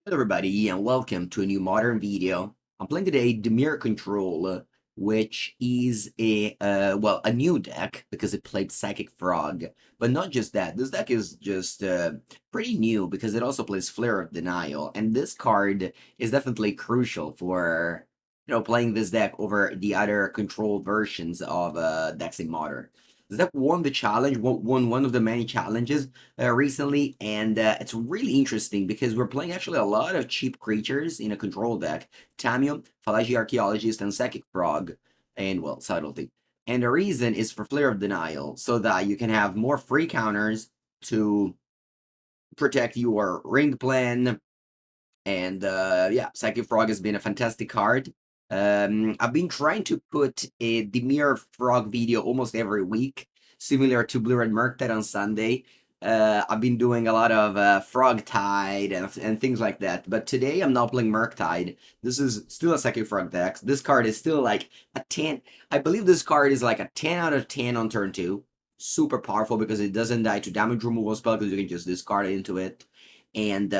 Hello everybody and welcome to a new modern video. I'm playing today Dimir Control, which is a new deck because it played Psychic Frog. But not just that, this deck is just pretty new because it also plays Flare of Denial, and this card is definitely crucial for playing this deck over the other control versions of decks in Modern. This deck won the challenge, won one of the many challenges recently, and it's really interesting because we're playing actually a lot of cheap creatures in a control deck. Tamiyo, Fallaji Archaeologist, and Psychic Frog, and, well, Subtlety. And the reason is for Flare of Denial, so that you can have more free counters to protect your ring plan. And yeah, Psychic Frog has been a fantastic card. I've been trying to put a Dimir Frog video almost every week, similar to Blue Red Murktide on Sunday. I've been doing a lot of Frog Tide and things like that, but today I'm not playing Murktide. This is still a Psychic Frog deck. This card is still like a 10. I believe this card is like a 10 out of 10 on turn 2. Super powerful because it doesn't die to damage removal spell because you can just discard it into it. And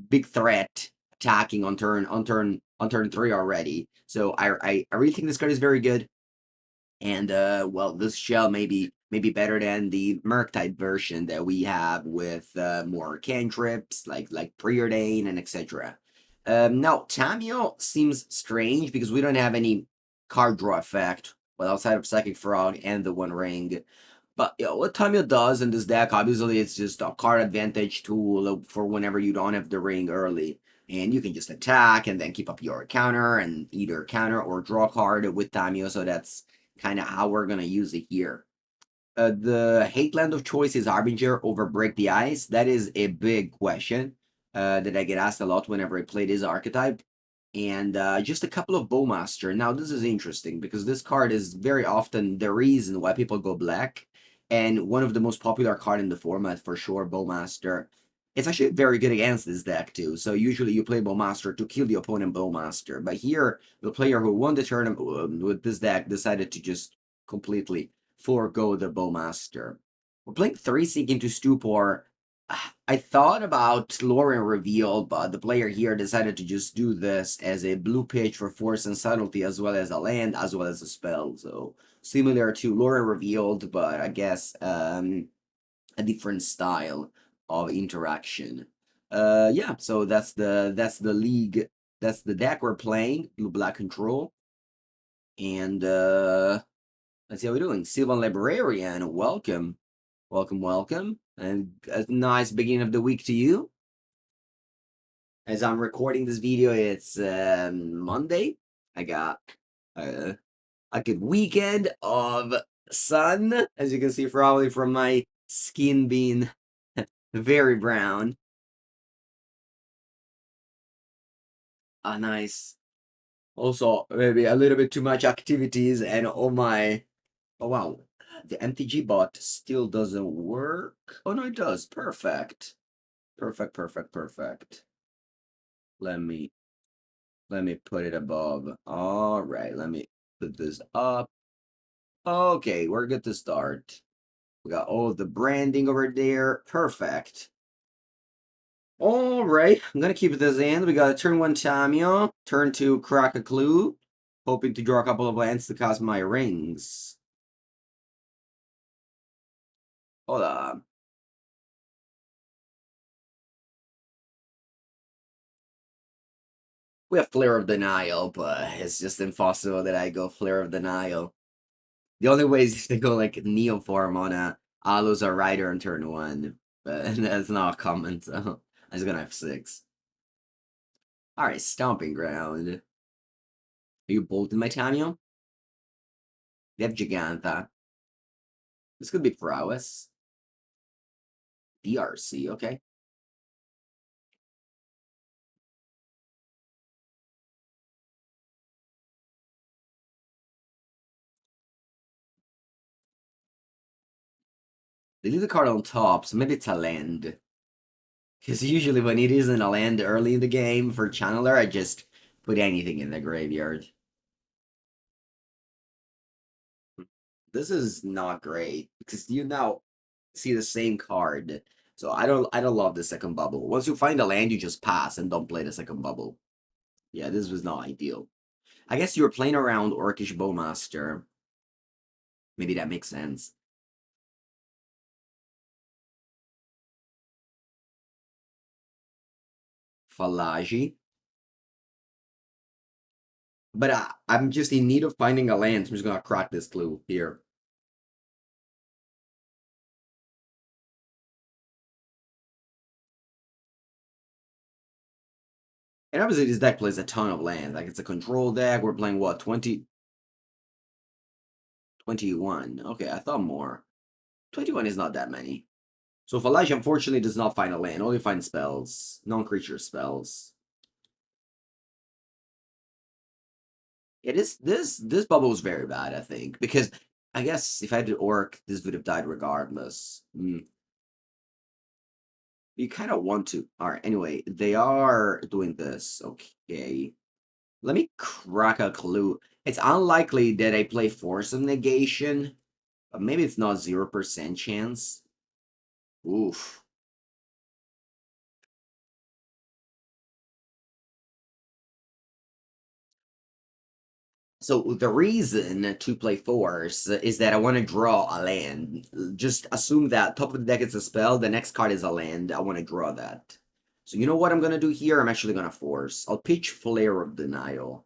big threat attacking on turn 3 already. So I really think this card is very good. And well, this shell may be better than the Murktide version that we have with more cantrips like Preordain and etc. Now Tamiyo seems strange because we don't have any card draw effect, well, outside of Psychic Frog and the One Ring. But what Tamiyo does in this deck, obviously, it's just a card advantage tool for whenever you don't have the ring early. And you can just attack and then keep up your counter and either counter or draw card with Tamiyo. So that's kind of how we're going to use it here. The hate land of choice is Harbinger over Break the Ice. That is a big question that I get asked a lot whenever I play this archetype. And just a couple of Bowmaster. Now, this is interesting because this card is very often the reason why people go black. And one of the most popular card in the format, for sure, Bowmaster. It's actually very good against this deck, too. So usually you play Bowmaster to kill the opponent Bowmaster. But here, the player who won the tournament with this deck decided to just completely forego the Bowmaster. We're playing 3 Sink into Stupor. I thought about Lauren Reveal, but the player here decided to just do this as a blue pitch for Force and Subtlety, as well as a land, as well as a spell. So similar to Lauren Revealed, but I guess a different style of interaction. Yeah, so that's the league, that's the deck we're playing, Blue Black Control. And let's see how we're doing. Sylvan Librarian, welcome. Welcome. And a nice beginning of the week to you. As I'm recording this video, it's Monday. I got a good weekend of sun, as you can see probably from my skin being very brown. Ah, nice. Also, maybe a little bit too much activities and oh my... Oh, wow. The MTG bot still doesn't work. Oh, no, it does. Perfect. Perfect. Let me put it above. All right, let me put this up. Okay, we're good to start. We got all the branding over there. Perfect. All right, I'm gonna keep this in. We got a turn 1 Tamiyo, turn 2 Crack a Clue, hoping to draw a couple of lands to cast my rings. Hold on. We have Flare of Denial, but it's just impossible that I go Flare of Denial. The only way is to go like Neoform on a Aluzar Rider on turn 1, but that's not common, so I'm just gonna have 6. Alright, Stomping Ground. Are you bolting my Tamiyo? They have Gigantha. This could be Prowess. DRC, okay. They leave the card on top, so maybe it's a land. Because usually when it isn't a land early in the game for Channeler, I just put anything in the graveyard. This is not great, because you now see the same card So I don't love the second bubble. Once you find a land, you just pass and don't play the second bubble. Yeah, this was not ideal. I guess you were playing around Orcish Bowmaster. Maybe that makes sense. Fallaji. But I'm just in need of finding a land, so I'm just gonna crack this clue here. And obviously this deck plays a ton of land. Like it's a control deck. We're playing what, 20? 21. Okay, I thought more. 21 is not that many. So Fallaji unfortunately does not find a land, only finds spells. Non-creature spells. It is this bubble was very bad, I think. Because I guess if I had to orc, this would have died regardless. You kind of want to. Alright, anyway, they are doing this. Okay. Let me crack a clue. It's unlikely that I play Force of Negation, but maybe it's not 0% chance. Oof. So the reason to play Force is that I want to draw a land. Just assume that top of the deck is a spell, the next card is a land. I want to draw that. So you know what I'm going to do here? I'm actually going to Force. I'll pitch Flare of Denial.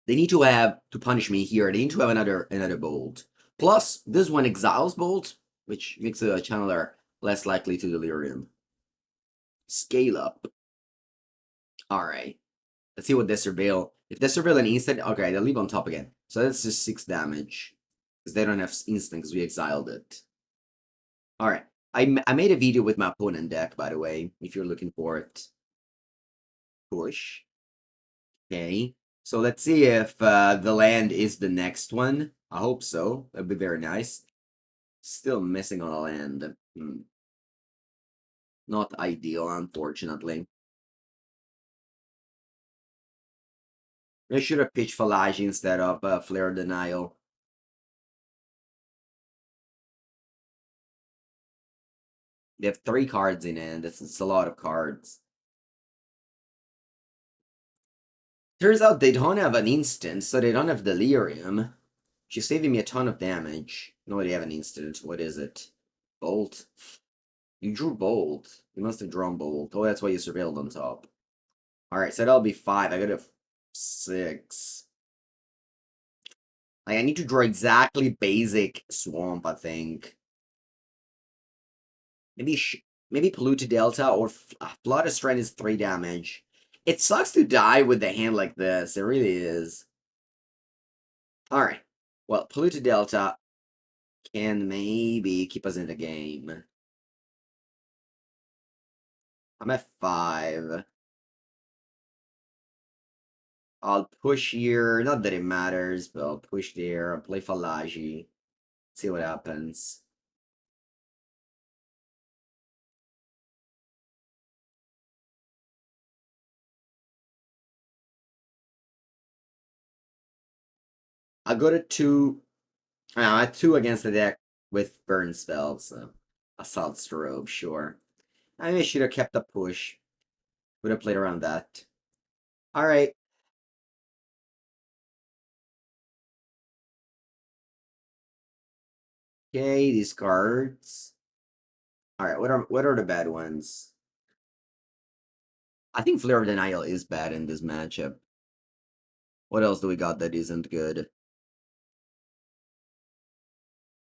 They need to have to punish me here. They need to have another bolt. Plus, this one exiles bolt, which makes a channeler less likely to delirium. Scale up. Alright. Let's see what they surveil. If they surveil an instant, okay, they'll leave on top again. So that's just 6 damage. Because they don't have instant because we exiled it. Alright. I made a video with my opponent deck, by the way, if you're looking for it. Push. Okay. So let's see if the land is the next one. I hope so. That'd be very nice. Still missing on a land. Not ideal, unfortunately. I should have pitched Fallaji instead of Flare Denial. They have 3 cards in hand. It's a lot of cards. Turns out they don't have an instant, so they don't have Delirium. She's saving me a ton of damage. No, they have an instant. What is it? Bolt? You drew Bolt. You must have drawn Bolt. Oh, that's why you surveilled on top. Alright, so that'll be 5. I got a 6. Like, I need to draw exactly basic Swamp, I think. Maybe Polluted Delta or Flooded Strand is 3 damage. It sucks to die with a hand like this. It really is. Alright. Well, Polluted Delta can maybe keep us in the game. I'm at 5. I'll push here. Not that it matters, but I'll push there. I'll play Fallaji. See what happens. I go to 2. I had 2 against the deck with burn spells. So Assault Strobe, sure. I should have kept the push. Would have played around that. Alright. Okay, these cards. Alright, what are the bad ones? I think Flare of Denial is bad in this matchup. What else do we got that isn't good?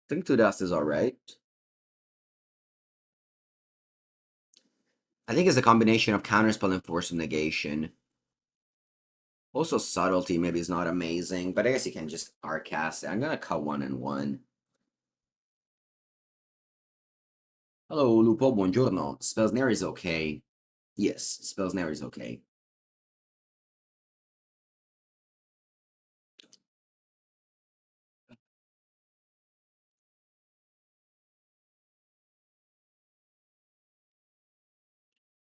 I think 2 Dust is alright. I think it's a combination of Counterspell and Force of Negation. Also, Subtlety maybe is not amazing, but I guess you can just Arcast it. I'm gonna cut 1 and 1. Hello, Lupo, buongiorno. Spell Snare is okay. Yes, Spell Snare is okay.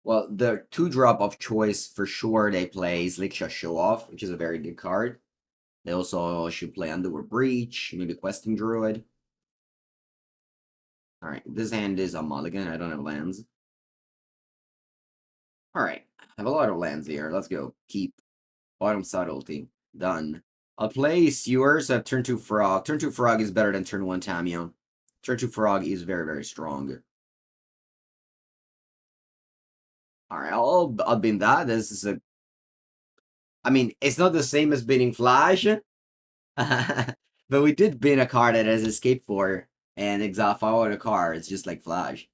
Well, the 2-drop of choice for sure they play is Liksha Show Off, which is a very good card. They also should play Underworld Breach, maybe Questing Druid. Alright, this hand is a mulligan. I don't have lands. Alright, I have a lot of lands here. Let's go. Keep. Bottom Subtlety. Done. I'll play Sewers at turn 2 Frog. Turn 2 Frog is better than turn 1 Tamiyo. Turn 2 Frog is very, very strong. Alright, I'll bin that. This is a... I mean, it's not the same as binning Flash. But we did bin a card that has Escape for and exile forward a card. It's just like Flash.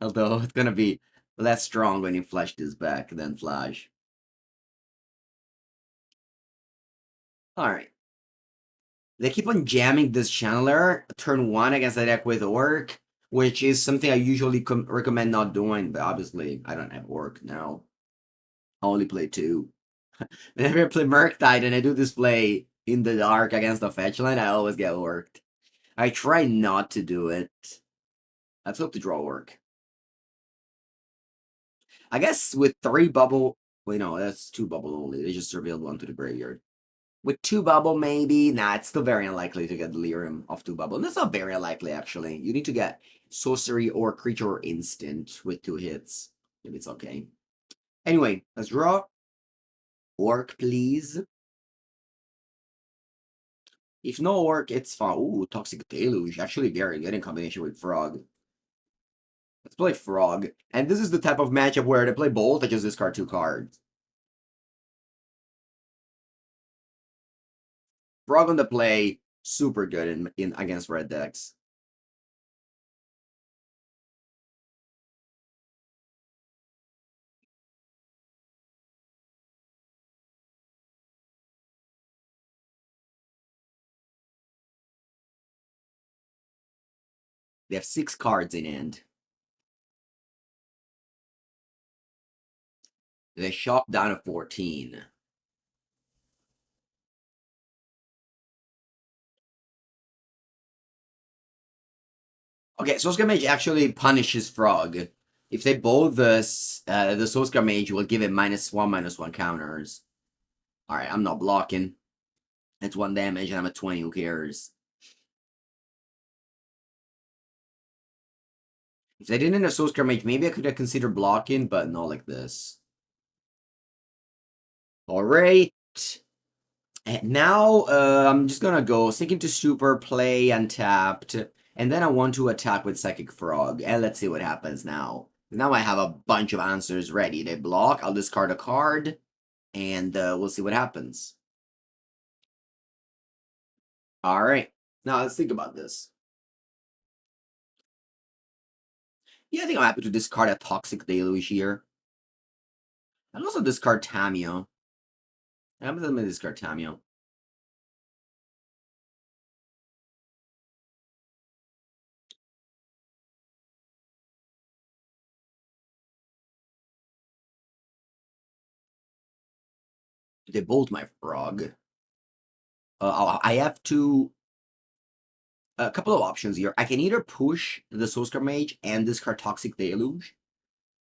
Although it's gonna be less strong when you flash this back than Flash. Alright. They keep on jamming this Channeler turn 1 against the deck with Orc, which is something I usually recommend not doing, but obviously I don't have Orc now. I only play 2. Whenever I play Murktide and I do this play in the dark against the fetch line, I always get Orced. I try not to do it. Let's hope to draw Orc. I guess with 3 bubble... Wait, no, that's 2 bubble only. They just revealed 1 to the graveyard. With 2 bubble, maybe. Nah, it's still very unlikely to get Delirium off 2 bubble. And that's not very unlikely, actually. You need to get sorcery or creature or instant with 2 hits. Maybe it's okay. Anyway, let's draw. Orc, please. If no Orc, it's fine. Ooh, Toxic Deluge. Actually very good in combination with Frog. Let's play Frog. And this is the type of matchup where they play Bolt, I just discard 2 cards. Frog on the play, super good in against red decks. They have 6 cards in hand. They shot down to 14. Okay, Soulscar Mage actually punishes Frog. If they both the Soulscar Mage will give it -1/-1 counters. Alright, I'm not blocking. It's 1 damage and I'm at 20, who cares? If they didn't have Soulscar Mage, maybe I could have considered blocking, but not like this. Alright. And now, I'm just gonna go Sink into Stupor, play Untapped, and then I want to attack with Psychic Frog, and let's see what happens now. Now I have a bunch of answers ready. They block, I'll discard a card, and we'll see what happens. Alright, now let's think about this. Yeah, I think I'm happy to discard a Toxic Deluge here. I'll also discard Tamiyo. I'm gonna discard Tamiyo. They bolt my Frog. I have to... A couple of options here. I can either push the Soulscar Mage and discard Toxic Deluge.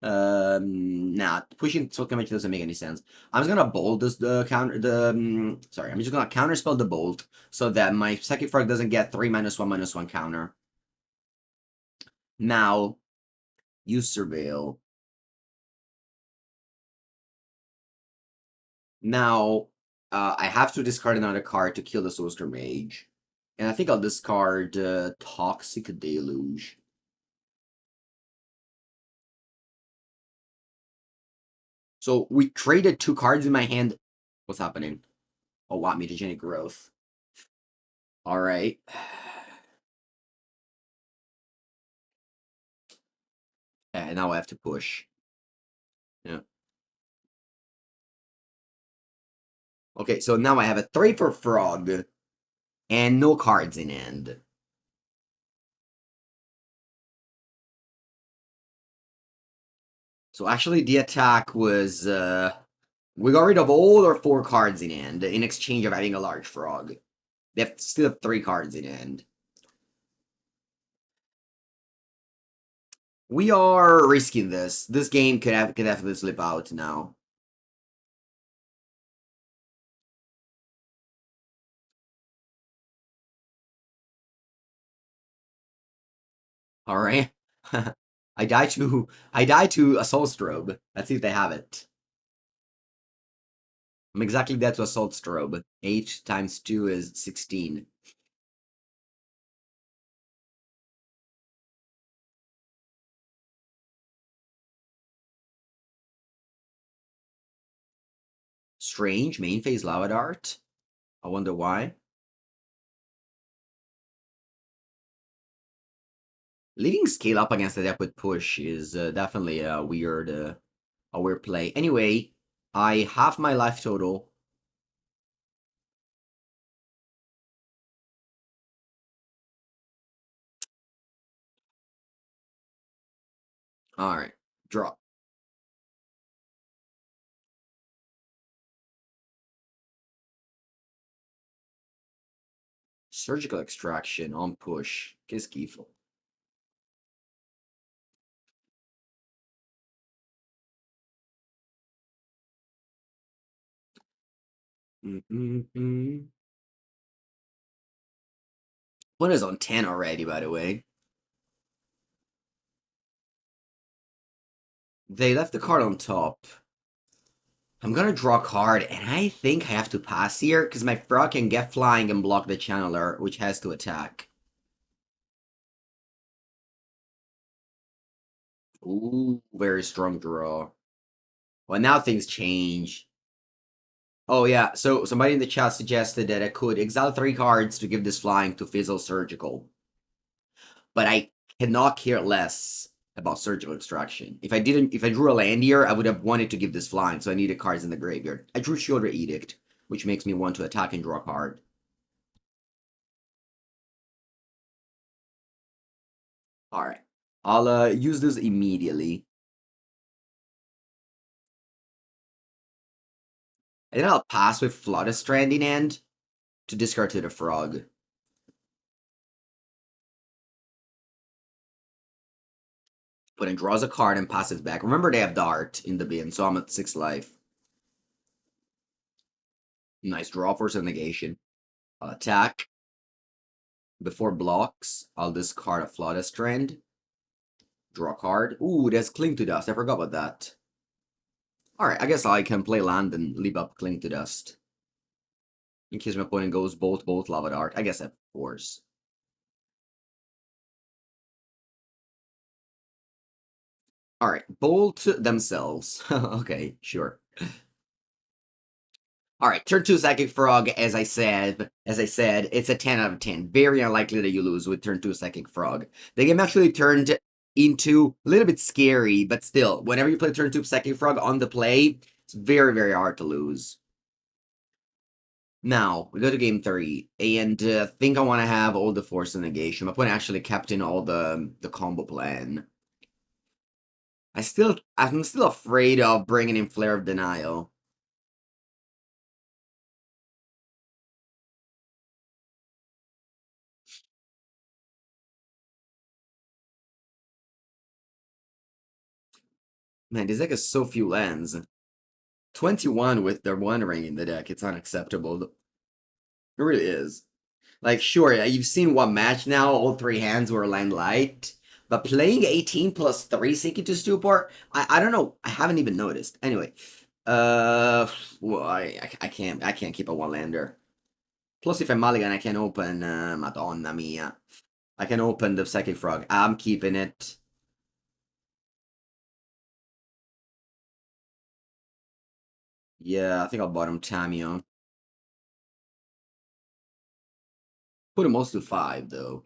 Nah, pushing Soulscar Mage doesn't make any sense. I'm just gonna bolt this sorry, I'm just gonna counterspell the bolt so that my Psychic Frog doesn't get 3 -1/-1 counter. Now, use Surveil. Now, I have to discard another card to kill the Soulscar Mage. And I think I'll discard Toxic Deluge. So we traded 2 cards in my hand. What's happening? Oh, wow, mutagenic growth. Alright. And now I have to push. Yeah. Okay, so now I have a 3 for Frog. And no cards in hand. So actually the attack was... we got rid of all our 4 cards in hand in exchange of having a large Frog. They still have 3 cards in hand. We are risking this. This game could definitely slip out now. Alright. I die to Assault Strobe. Let's see if they have it. I'm exactly dead to Assault Strobe. 8 times 2 is 16. Strange, main phase Lava Dart. I wonder why. Leading scale up against the deck with push is definitely a weird play. Anyway, I have my life total. Alright, draw. Surgical Extraction on push. Kiskiful. One is on 10 already, by the way. They left the card on top. I'm gonna draw a card, and I think I have to pass here, because my frog can get flying and block the channeler, which has to attack. Ooh, very strong draw. Well, now things change. Oh yeah, so somebody in the chat suggested that I could exile 3 cards to give this flying to Fizzle Surgical. But I cannot care less about Surgical Extraction. If I drew a land here, I would have wanted to give this flying, so I needed cards in the graveyard. I drew Sheoldred Edict, which makes me want to attack and draw a card. Alright. I'll use this immediately. And then I'll pass with Flooded Strand in hand to discard to the frog. But it draws a card and passes back. Remember they have Dart in the bin, so I'm at 6 life. Nice draw, Force of Negation. I'll attack. Before blocks, I'll discard a Flooded Strand. Draw a card. Ooh, there's Cling to Dust. I forgot about that. Alright, I guess I can play land and leave up Cling to Dust. In case my opponent goes both Lava Dart. I guess that Force. Alright, Bolt themselves. Okay, sure. Alright, turn 2 Psychic Frog, as I said, it's a 10 out of 10. Very unlikely that you lose with turn 2 Psychic Frog. The game actually turned into a little bit scary, but still, whenever you play turn 2 Psychic Frog on the play, it's very, very hard to lose. Now, we go to game 3, and I think I want to have all the Force of Negation. My opponent actually kept in all the combo plan. I'm still afraid of bringing in Flare of Denial. Man, this deck has so few lands. 21 with their one ring in the deck. It's unacceptable. It really is. Like, sure, you've seen one match now, all 3 hands were land light. But playing 18 plus 3 Seeking to Stupor, I don't know. I haven't even noticed. Anyway. Well, I can't keep a one-lander. Plus, if I'm Mulligan, I can open, Madonna mia. I can open the Psychic Frog. I'm keeping it. Yeah, I think I'll bottom Tamiyo. Put him most to 5, though.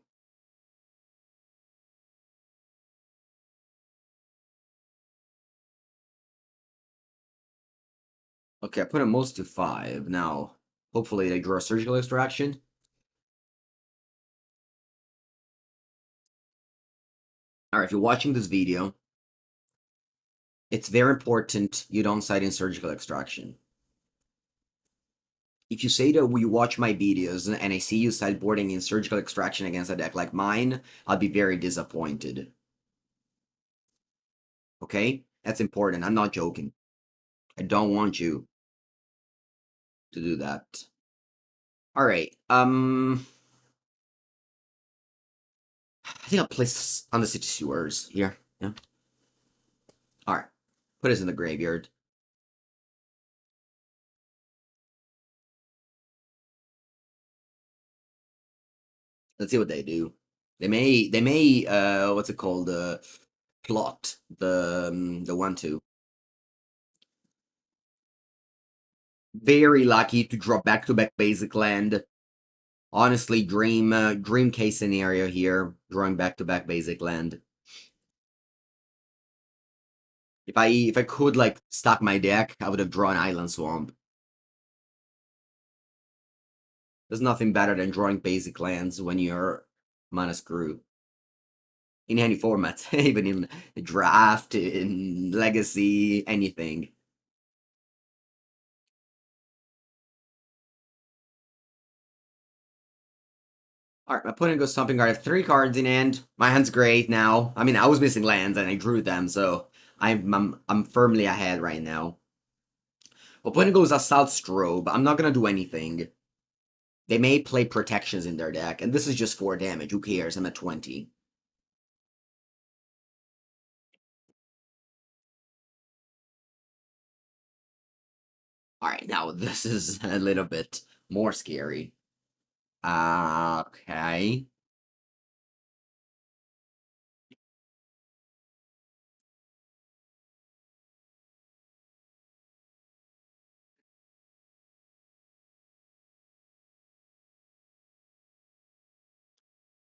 Okay, I put him most to 5. Now, hopefully they draw a Surgical Extraction. Alright, if you're watching this video, it's very important you don't side in Surgical Extraction. If you say that we watch my videos and I see you sideboarding in Surgical Extraction against a deck like mine, I'll be very disappointed. Okay? That's important. I'm not joking. I don't want you to do that. Alright, I think I'll place Undercity Sewers here. Yeah. Alright. Put us in the graveyard. Let's see what they do. They may what's it called? Plot the 1/2. Very lucky to draw back-to-back basic land. Honestly, dream case scenario here, drawing back-to-back basic land. If I could like stack my deck, I would have drawn Island Swamp. There's nothing better than drawing basic lands when you're mana screw. In any format, even in draft, in legacy, anything. Alright, my opponent goes Stomping Guard. I have 3 cards in hand. My hand's great now. I mean, I was missing lands and I drew them, so I'm firmly ahead right now. Opponent goes Assault Strobe. I'm not gonna do anything. They may play protections in their deck, and this is just 4 damage. Who cares? I'm at 20. Alright, now this is a little bit more scary. Okay.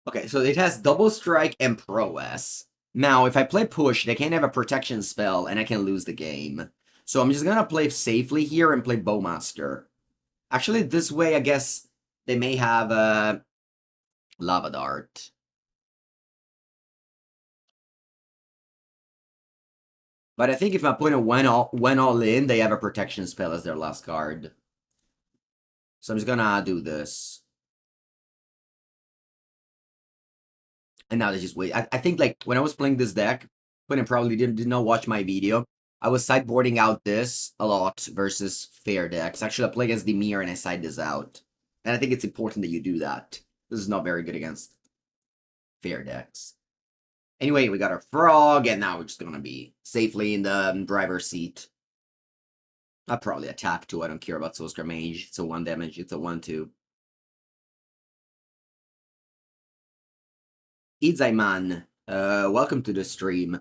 Okay, so it has Double Strike and Prowess. Now, if I play Push, they can't have a protection spell, and I can lose the game. So I'm just gonna play safely here and play Bowmaster. Actually, this way, I guess they may have a Lava Dart. But I think if my opponent went all in, they have a protection spell as their last card. So I'm just gonna do this. And now they just wait. I think like when I was playing this deck, when I probably did not watch my video, I was sideboarding out this a lot versus fair decks. Actually, I play against Dimir and I side this out. And I think it's important that you do that. This is not very good against fair decks. Anyway, we got our frog, and now we're just gonna be safely in the driver's seat. I'll probably attack too. I don't care about Soul Mage. It's a 1 damage. It's a 1/2. Idzaiman, welcome to the stream.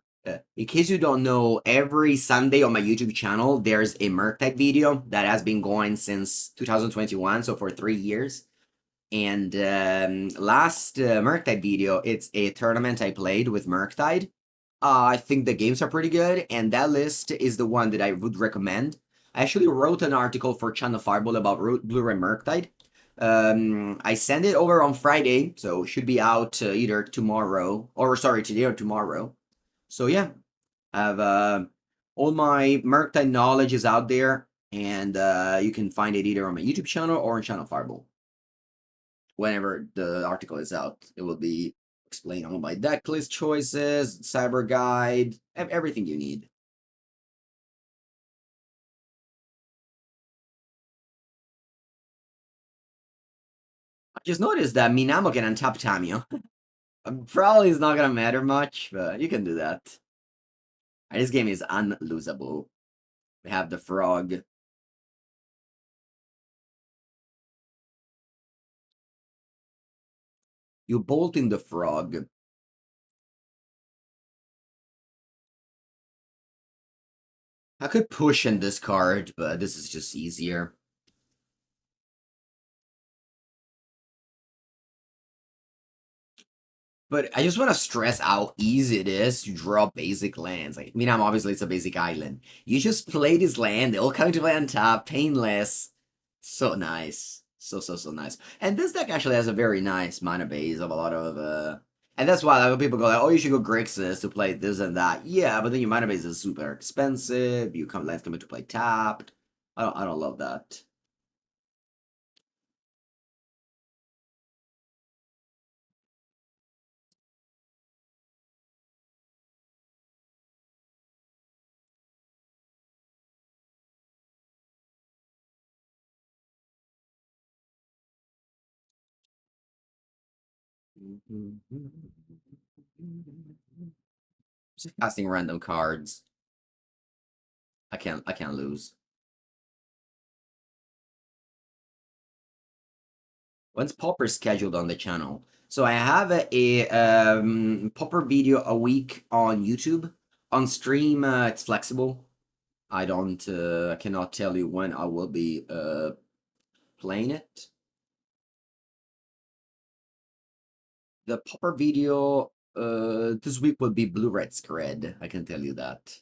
In case you don't know, every Sunday on my YouTube channel, there's a Murktide video that has been going since 2021, so for 3 years. And last Murktide video, it's a tournament I played with Murktide. I think the games are pretty good, and that list is the one that I would recommend. I actually wrote an article for Channel Fireball about Blu-ray Murktide. I sent it over on Friday, so it should be out either tomorrow, or sorry, today or tomorrow. So yeah, I have all my Murktide knowledge is out there, and you can find it either on my YouTube channel or on Channel Fireball. Whenever the article is out, it will be explain all my deck list choices, cyber guide, everything you need. I just noticed that Minamo can untap Tamiyo. Probably is not gonna matter much, but you can do that. This game is unlosable. We have the frog. You bolt in the frog. I could push in this card, but this is just easier. But I just want to stress how easy it is to draw basic lands. Like, I mean, obviously it's a basic island. You just play this land, they'll come to play on top, painless. So nice. So nice. And this deck actually has a very nice mana base of a lot of and that's why a lot of people go like, oh, you should go Grixis to play this and that. Yeah, but then your mana base is super expensive. You come left come to play tapped. I don't love that. Just casting random cards. I can't lose. When's Popper scheduled on the channel? So I have a Popper video a week on YouTube. On stream, it's flexible. I cannot tell you when I will be playing it. The Popper video this week will be Blue-Red Scred, I can tell you that.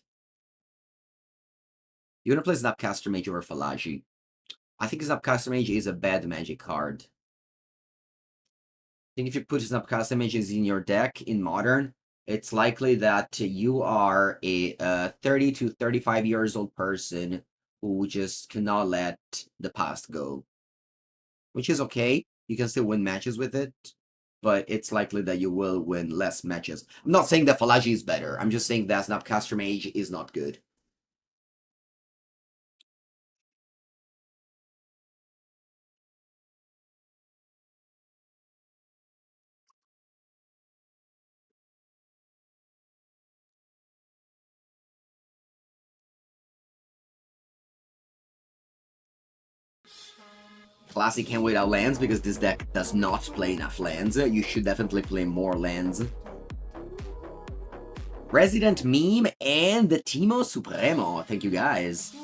You wanna play Snapcaster Mage over Fallaji? I think Snapcaster Mage is a bad magic card. I think if you put Snapcaster Mages in your deck in Modern, it's likely that you are a 30 to 35 years old person who just cannot let the past go. Which is okay. You can still win matches with it, but it's likely that you will win less matches. I'm not saying that Fallaji is better. I'm just saying that Snapcaster Mage is not good. Classic can't wait out lands because this deck does not play enough lands. You should definitely play more lands. Resident Meme and the Timo Supremo. Thank you guys.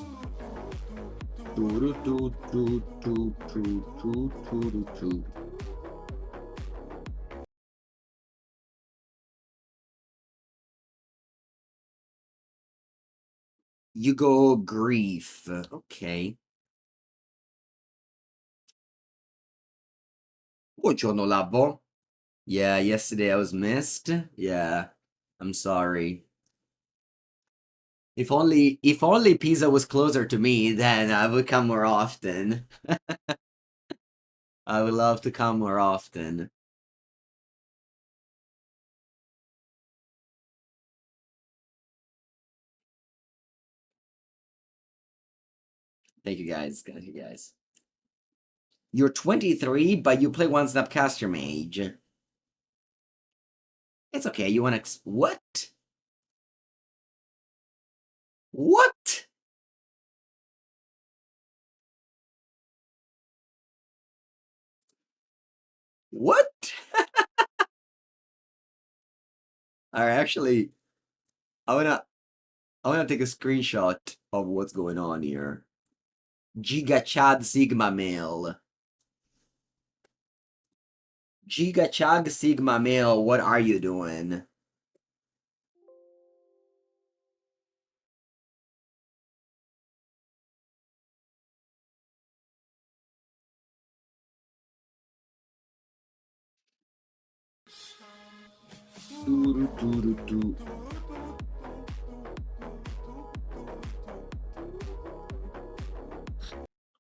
You go Grief. Okay. Buongiorno, Labbo. Yeah, yesterday I was missed. Yeah, I'm sorry. If only Pisa was closer to me, then I would come more often. I would love to come more often. Thank you guys. Thank you guys. You're 23, but you play one Snapcaster Mage. It's okay. You want to... What? What? What? Alright, actually, I wanna take a screenshot of what's going on here. Giga Chad Sigma Male. Giga Chag Sigma Male, what are you doing?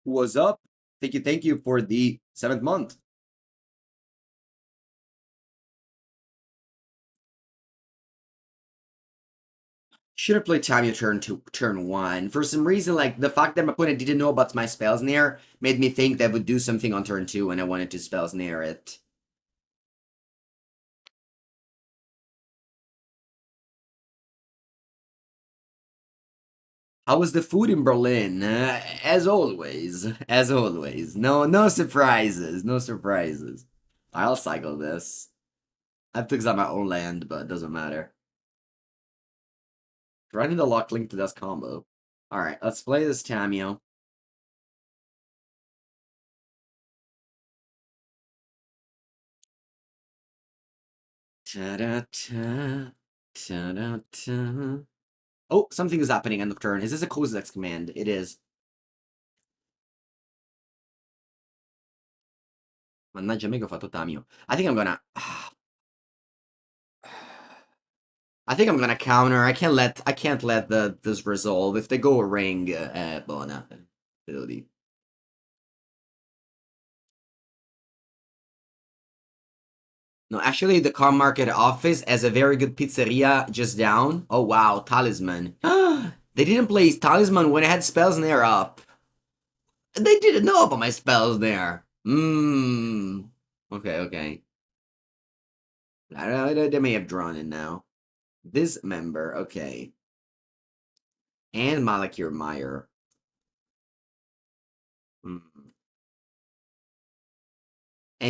What's up? Thank you for the 7th month. Should have played Tamiyo turn 1. For some reason, like, the fact that my opponent didn't know about my Spell Snare made me think that would do something on turn 2, and I wanted to Spell Snare it. How was the food in Berlin? As always. As always. No surprises. No surprises. I'll cycle this. I have to exile my own land, but it doesn't matter. Running the Loch link to this combo. Alright, let's play this Tamiyo. Ta-da-ta. Ta-da-ta. Oh, something is happening end of turn. Is this a Kozilek's command? It is. Mannaggia me che ho fatto Tamiyo. I think I'm gonna... I think I'm gonna counter. I can't let this resolve. If they go a ring, buona. No, actually, the car market office has a very good pizzeria just down. Oh wow, Talisman. They didn't play Talisman when I had Spell Snare up. They didn't know about my Spell Snare. Okay, okay. They may have drawn in now. Dismember, okay. And Malakir Meyer. And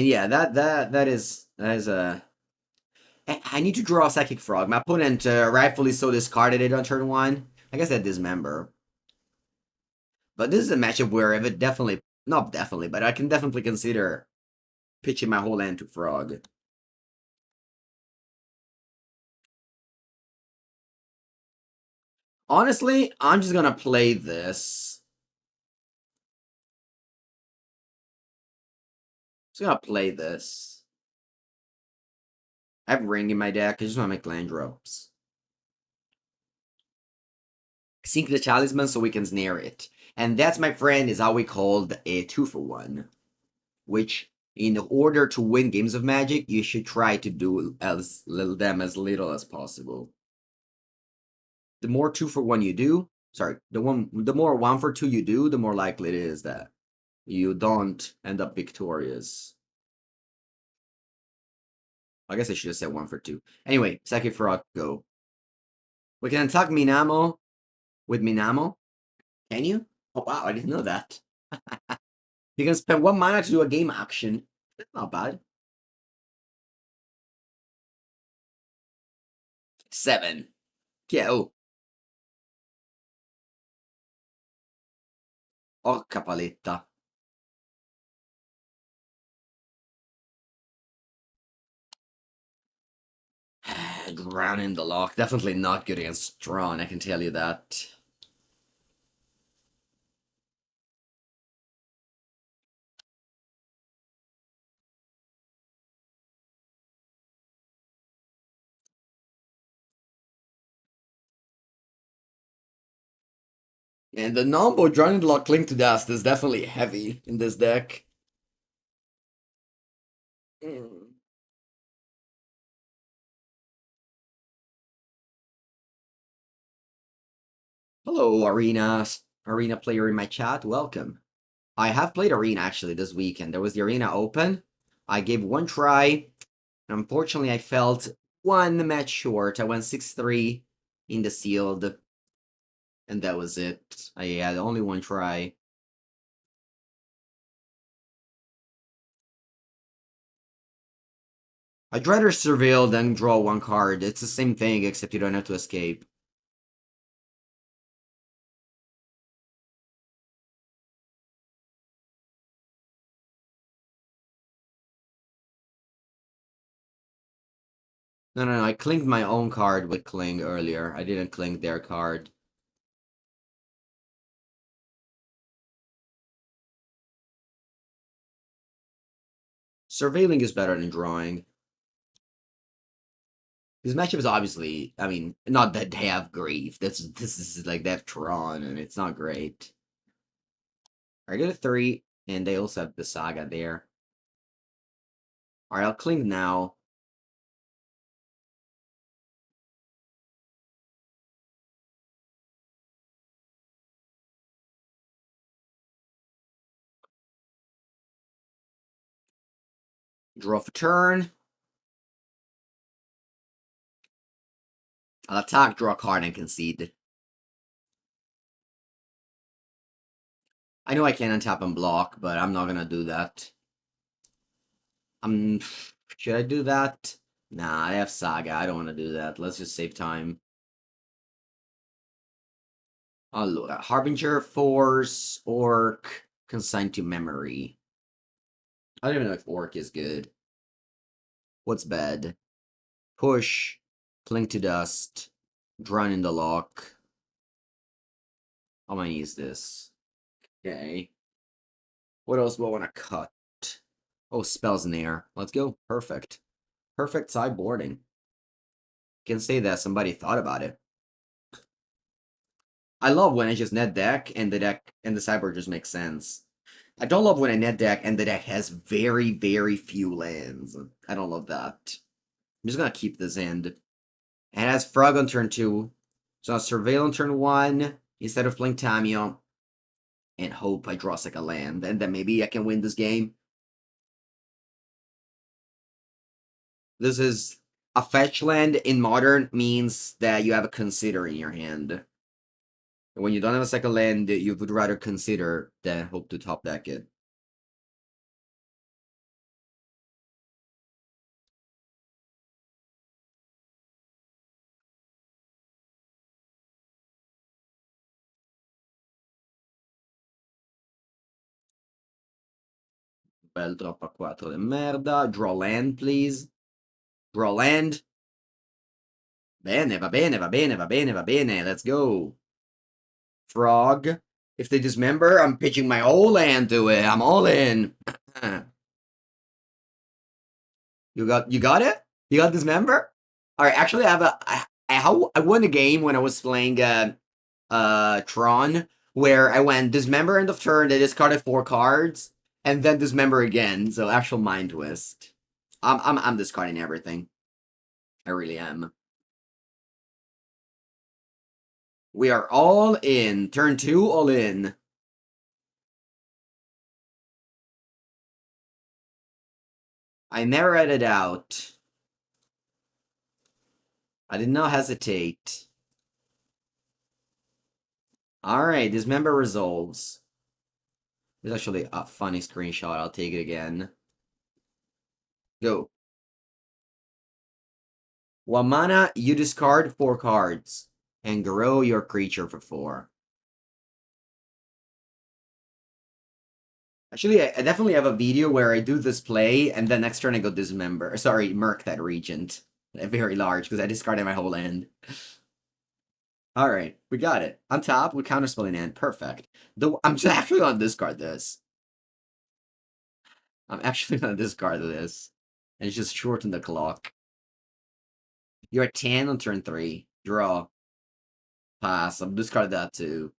yeah, that is a. I need to draw a Psychic Frog. My opponent rightfully so discarded it on turn 1. I guess I dismember. But this is a matchup where if it definitely, not definitely, but I can definitely consider pitching my whole hand to Frog. Honestly, I'm just gonna play this. Just gonna play this. I have Ring in my deck. I just want to make land drops. Sink the Talisman so we can snare it. And that's, my friend, is how we called a 2-for-1. Which, in order to win games of Magic, you should try to do them as little as possible. The more 2-for-1 you do, the more 1-for-2 you do, the more likely it is that you don't end up victorious. I guess I should have said 1-for-2. Anyway, Psychic Frog, go. We can attack Minamo with Minamo. Can you? Oh wow, I didn't know that. You can spend 1 mana to do a game action. That's not bad. 7. Go. Porca paletta. Drown in the Loch. Definitely not good against Tron, I can tell you that. And the Nombo Drown in the Loch Cling to Dust is definitely heavy in this deck. Hello, Arena player in my chat. Welcome. I have played Arena actually this weekend. There was the Arena Open. I gave 1 try. Unfortunately, I felt 1 match short. I went 6-3 in the sealed. And that was it. I had only 1 try. I'd rather surveil than draw 1 card. It's the same thing, except you don't have to escape. No, I clinked my own card with Cling earlier. I didn't clink their card. Surveilling is better than drawing. This matchup is obviously, I mean, not that they have Grief. This is like they have Tron, and it's not great. I get a 3, and they also have the Saga there. Alright, I'll cling now. Draw for turn. I'll attack, draw a card, and concede. I know I can untap and block, but I'm not gonna do that. Should I do that? Nah, I have Saga. I don't want to do that. Let's just save time. Oh, look. Harbinger, Force, Orc, Consign to Memory. I don't even know if Orc is good. What's bad? Push, Cling to Dust, Drown in the Loch. How many is this? Okay. What else do I want to cut? Oh, Spell Snare. Let's go. Perfect. Perfect sideboarding. Can say that somebody thought about it. I love when I just net deck and the sideboard just makes sense. I don't love when I net deck and the deck has very, very few lands. I don't love that. I'm just gonna keep this end. It has Frog on turn 2. So I'll Surveil on turn 1 instead of playing Tamiyo. And hope I draw like a land, and then maybe I can win this game. This is A fetch land in Modern means that you have a Consider in your hand. When you don't have a second land, you would rather Consider than hope to top deck it. Bel drop a 4 de merda. Draw land, please. Draw land. Bene, va bene, va bene, va bene, va bene. Let's go. Frog. If they dismember, I'm pitching my whole land to it. I'm all in. You got it? You got dismember? Alright, actually I won a game when I was playing Tron, where I went dismember end of turn, they discarded 4 cards, and then dismember again. So actual mind twist. I'm discarding everything. I really am. We are all in. Turn 2, all in. I never read it out. I did not hesitate. Alright, dismember resolves. It's actually a funny screenshot. I'll take it again. Go. 1 mana, you discard 4 cards and grow your creature for 4. Actually, I definitely have a video where I do this play, and then next turn I go dismember. Sorry, Merc that Regent. Very large, because I discarded my whole hand. Alright, we got it. On top, with counterspelling hand. Perfect. I'm just actually gonna discard this. I'm actually gonna discard this. And just shorten the clock. You're at 10 on turn 3. Draw. Pass. I'm discard that too.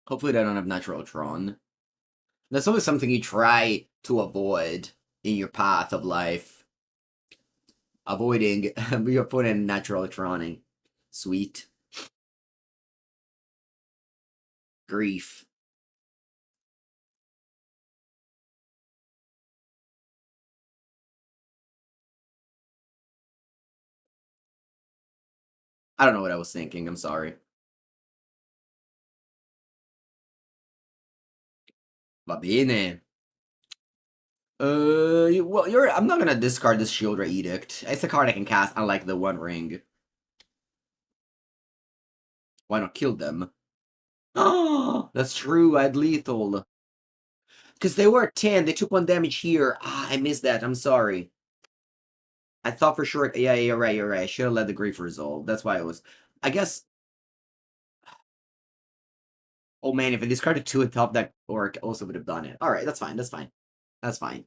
Hopefully they don't have natural Tron. That's always something you try to avoid in your path of life. Avoiding your opponent natural Troning. Sweet. Grief. I don't know what I was thinking, I'm sorry. Va bene. Well, I'm not gonna discard this Sheoldred Edict. It's a card I can cast, unlike the One Ring. Why not kill them? Oh, that's true, I had lethal. Because they were at 10, they took 1 damage here. Ah, I missed that, I'm sorry. I thought for sure, yeah, you're right, you're right. I should have let the grief resolve. That's why it was. I guess. Oh man, if I discarded 2 at top, that orc also would have done it. Alright, that's fine, that's fine. That's fine.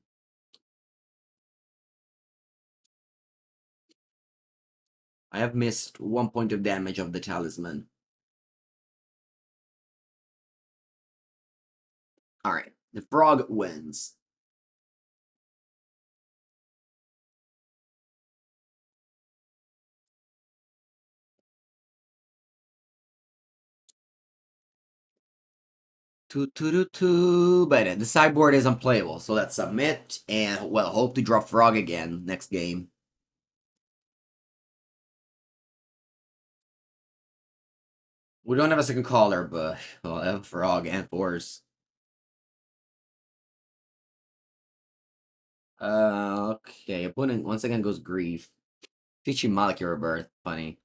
I have missed 1 point of damage of the talisman. Alright, the frog wins. But the sideboard is unplayable, so let's submit and, well, hope to draw frog again next game. We don't have a second caller, but well, I have frog and force. Okay, opponent once again goes grief. Teaching Molecular Birth, funny.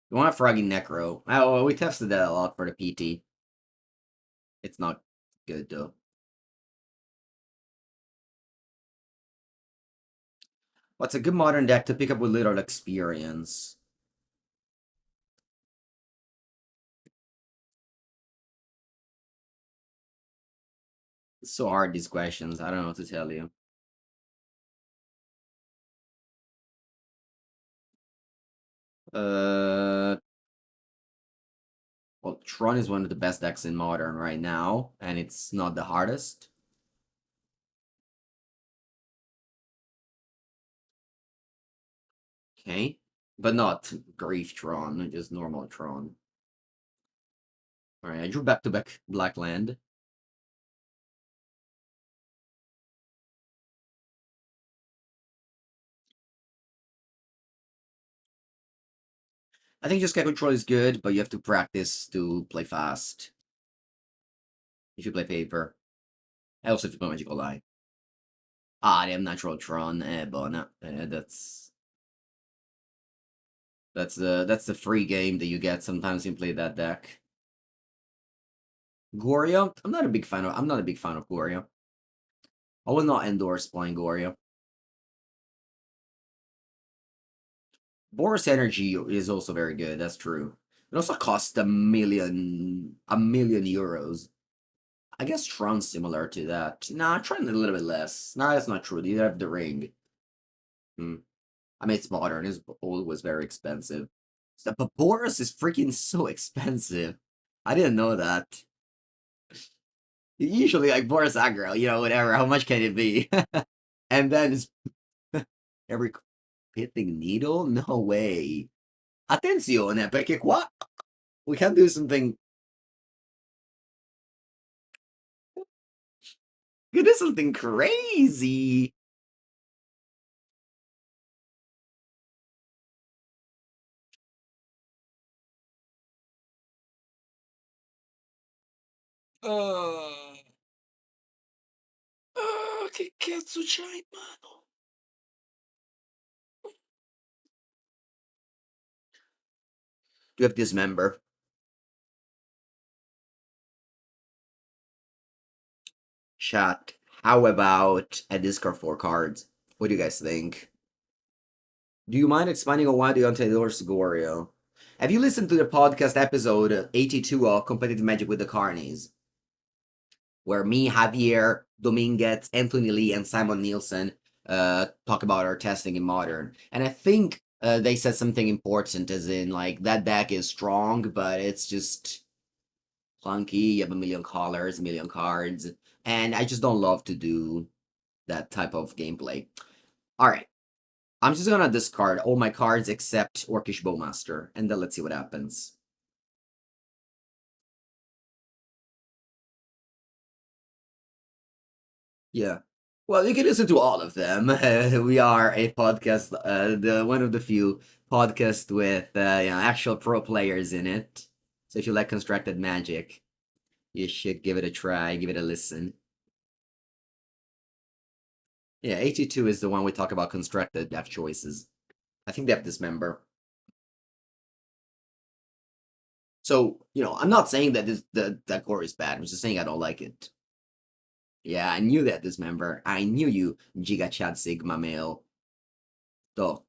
You want a froggy necro. Oh, well, we tested that a lot for the PT. It's not good though. What's a good modern deck to pick up with little experience? It's so hard, these questions. I don't know what to tell you. Well, Tron is one of the best decks in Modern right now, and it's not the hardest. Okay. But not Grief Tron, just normal Tron. Alright, I drew back-to-back Black Land. I think just get control is good, but you have to practice to play fast. If you play paper. Also if you play Magical Eye. Ah, they have natural Tron, but no, that's the free game that you get sometimes when you play that deck. Goryo? I'm not a big fan of Goryo. I will not endorse playing Goryo. Boros Energy is also very good, that's true. It also costs a million euros. I guess Tron's similar to that. Nah, Tron a little bit less. Nah, that's not true. You have the ring. Hmm. I mean, it's modern. It's always very expensive. But Boros is freaking so expensive. I didn't know that. Usually, like, Boros aggro, whatever. How much can it be? And then it's every pitting needle? No way. Attenzione, perché qua we can do something. We can do something crazy. Che cazzo c'hai in mano? You have Dismember. Chat. How about a discard 4 cards? What do you guys think? Do you mind expanding on why do you endorse Goryo? Have you listened to the podcast episode 82 of Competitive Magic with the Carnies? Where me, Javier, Dominguez, Anthony Lee, and Simon Nielsen talk about our testing in Modern. And I think they said something important, as in, like, that deck is strong, but it's just clunky. You have a million colors, a million cards. And I just don't love to do that type of gameplay. Alright. I'm just gonna discard all my cards except Orcish Bowmaster, and then let's see what happens. Yeah. Well, you can listen to all of them. We are a podcast, the one of the few podcasts with actual pro players in it. So if you like constructed magic, you should give it a try, give it a listen. Yeah, 82 is the one we talk about constructed deck choices. I think they have Dismember. So, I'm not saying that that core is bad. I'm just saying I don't like it. Yeah, I knew that, Dismember. I knew you, Giga Chad Sigma male. So,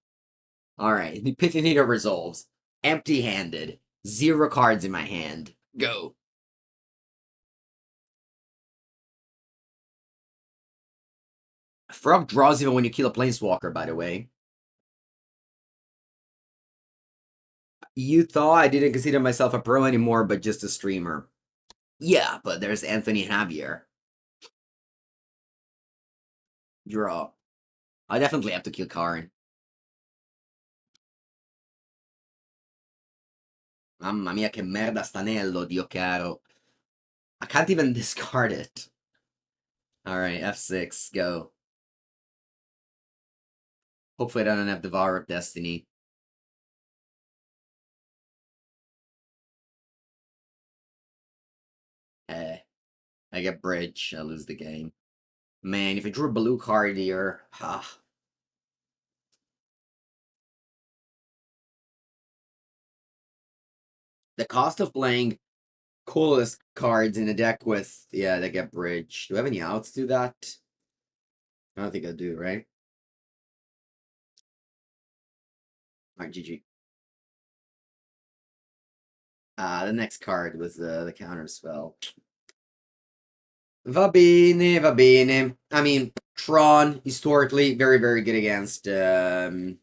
alright, the Pithy Needle resolves. Empty-handed. 0 cards in my hand. Go. Frog draws even when you kill a Planeswalker, by the way. You thought I didn't consider myself a pro anymore, but just a streamer. Yeah, but there's Anthony Javier. Draw. I definitely have to kill Karn. Mamma mia, che merda stanello, Dio caro. I can't even discard it. Alright, F6, go. Hopefully I don't have Devourer of Destiny. I get Bridge, I lose the game. Man, if I drew a blue card here, The cost of playing coolest cards in a deck with, they get Bridge. Do I have any outs to that? I don't think I do, right? Alright, GG. The next card was the Counterspell. Va bene, va bene. I mean, Tron, historically, very, very good against Dimir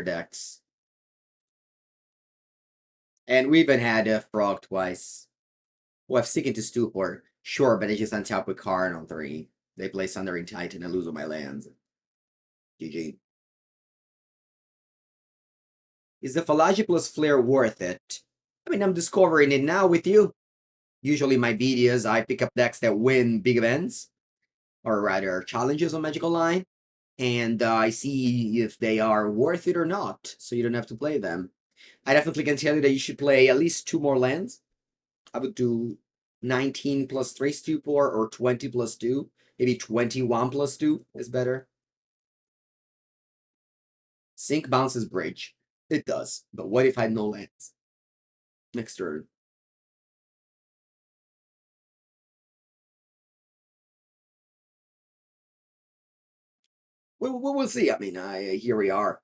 decks. And we even had a Frog twice. Well, I've Seek into Stupor. Sure, but they just untap with Karn on 3. They play Sundering Titan and lose all my lands. GG. Is the Fallaji plus Flare worth it? I mean, I'm discovering it now with you. Usually my videos, I pick up decks that win big events, or rather challenges on Magical Line, and I see if they are worth it or not, so you don't have to play them. I definitely can tell you that you should play at least 2 more lands. I would do 19 plus 3 Stupor or 20 plus 2. Maybe 21 plus 2 is better. Sync bounces bridge. It does. But what if I have no lands? Next turn. We'll see. I mean, here we are.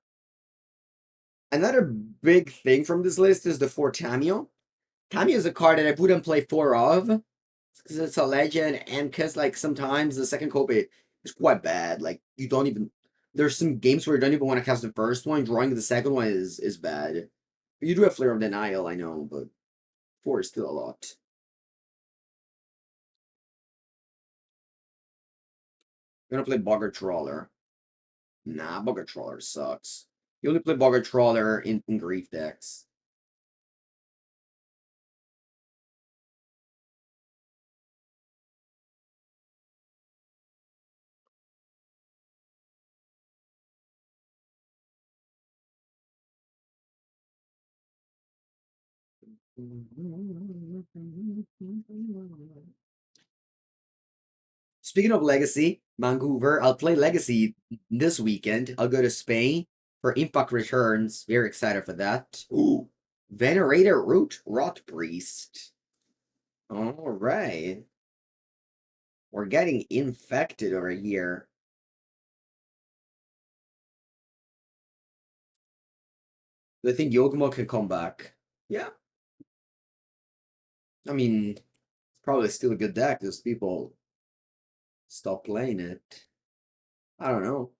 Another big thing from this list is the 4 Tamiyo. Tamiyo is a card that I wouldn't play 4 of. Because it's a legend, and because, like, sometimes the second copy is quite bad. Like, you don't even... There's some games where you don't even want to cast the first one. Drawing the second one is bad. You do have Flare of Denial, I know, but 4 is still a lot. I'm gonna play Bogger Trawler. Nah, Bogger Trawler sucks. You only play Bogger Trawler in Grief decks. Speaking of Legacy, Vancouver, I'll play Legacy this weekend. I'll go to Spain for Impact Returns. Very excited for that. Ooh, Venerator Root Rot Priest. All right. We're getting infected over here. I think Yogmo can come back. Yeah. I mean, it's probably still a good deck. Those people stop playing it. I don't know.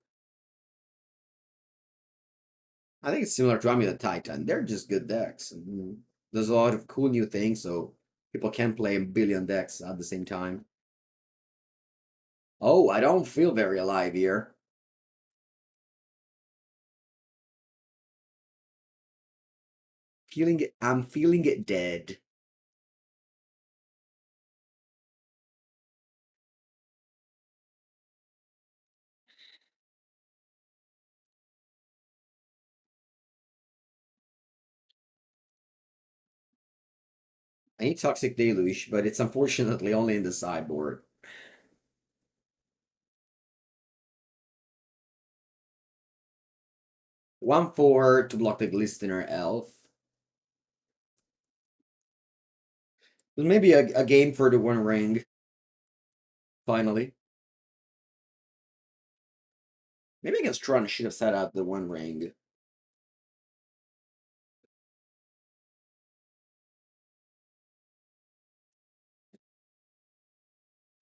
I think it's similar to Ami the Titan. They're just good decks. There's a lot of cool new things, so people can play a billion decks at the same time. Oh, I don't feel very alive here. I'm feeling it dead. I need Toxic Deluge, but it's unfortunately only in the sideboard. One for to block the Glistener Elf. Maybe a game for the One Ring. Finally. Maybe against Tron I should have set out the One Ring.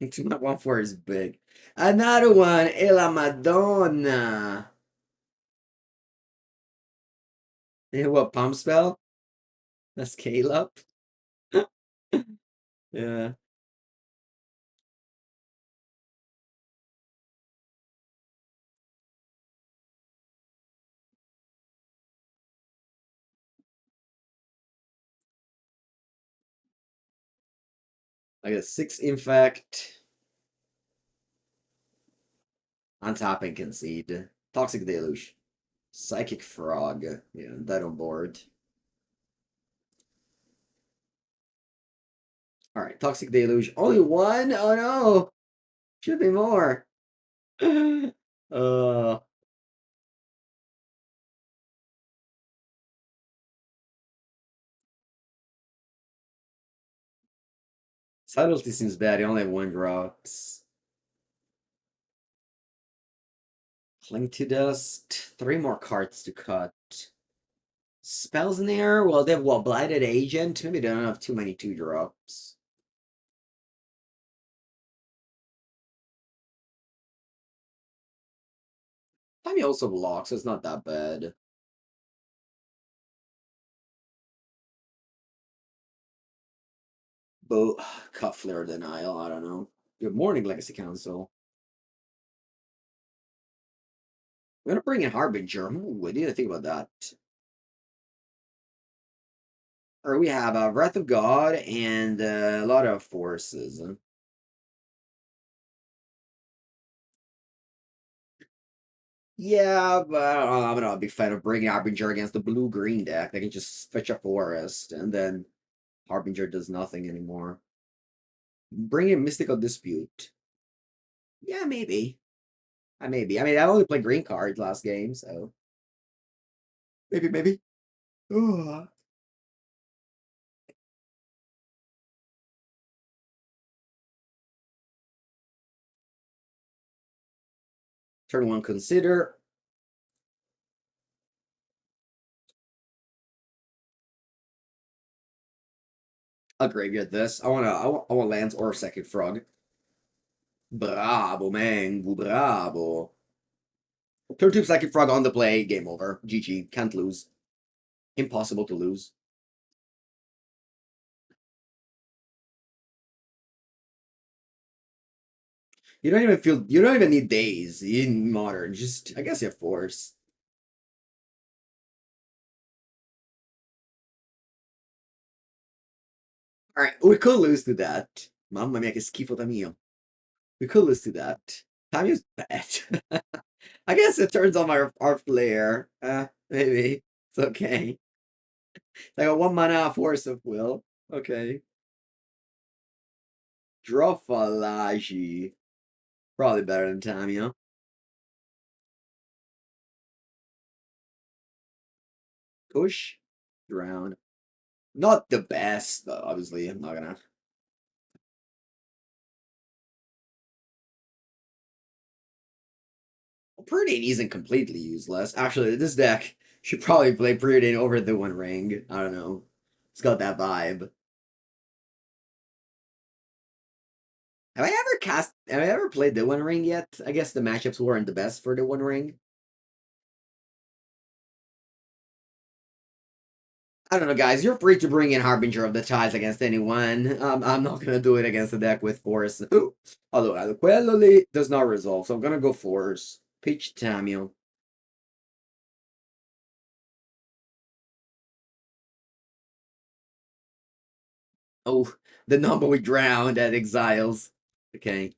My 1/4 is big. Another one, e la Madonna. What, Pump Spell? That's Caleb. Yeah. I got 6 Infect. Untap and Concede. Toxic Deluge. Psychic Frog. Yeah, that on board. Alright, Toxic Deluge. Only one? Oh no! Should be more. uh Subtlety seems bad. You only have 1 drops. Cling to Dust. 3 more cards to cut. Spell Snare? Well, they have what? Blighted Agent? Maybe they don't have too many 2 drops. Tamiyo also blocks, so it's not that bad. But cut Flare Denial, I don't know. Good morning, Legacy Council. We're gonna bring in Harbinger. What do you think about that? Or we have Wrath of God and a lot of forces. Yeah, but I don't know, I'm not a big fan of bringing Harbinger against the blue-green deck. They can just fetch a forest, and then Harbinger does nothing anymore. Bring in Mystical Dispute. Yeah, maybe. Maybe. I mean, I only played green cards last game, so maybe. Ugh. Turn one, consider. I'll graveyard this. I want lands or a second frog. Bravo, man. Bravo. Turn two, second frog on the play. Game over. GG. Can't lose. Impossible to lose. You don't even feel. You don't even need days in modern. Just, I guess you have force. All right, we could lose to that. Mamma mia, che schifo Tamiyo. We could lose to that. Tamiyo's bad. I guess it turns on our flare. Maybe it's okay. Like a 1 mana force of will. Okay. Draw Fallaji. Probably better than Tamiyo. Push. Drown. Not the best, though, obviously. I'm not gonna. Preordain isn't completely useless. Actually, this deck should probably play Preordain over the One Ring. I don't know. It's got that vibe. Have I ever played the One Ring yet? I guess the matchups weren't the best for the One Ring. I don't know, guys. You're free to bring in Harbinger of the Tides against anyone. I'm not gonna do it against a deck with Force. Ooh. Although Quello does not resolve, so I'm gonna go Force. Pitch Tamiyo. Oh, the number we drowned at Exiles. Okay.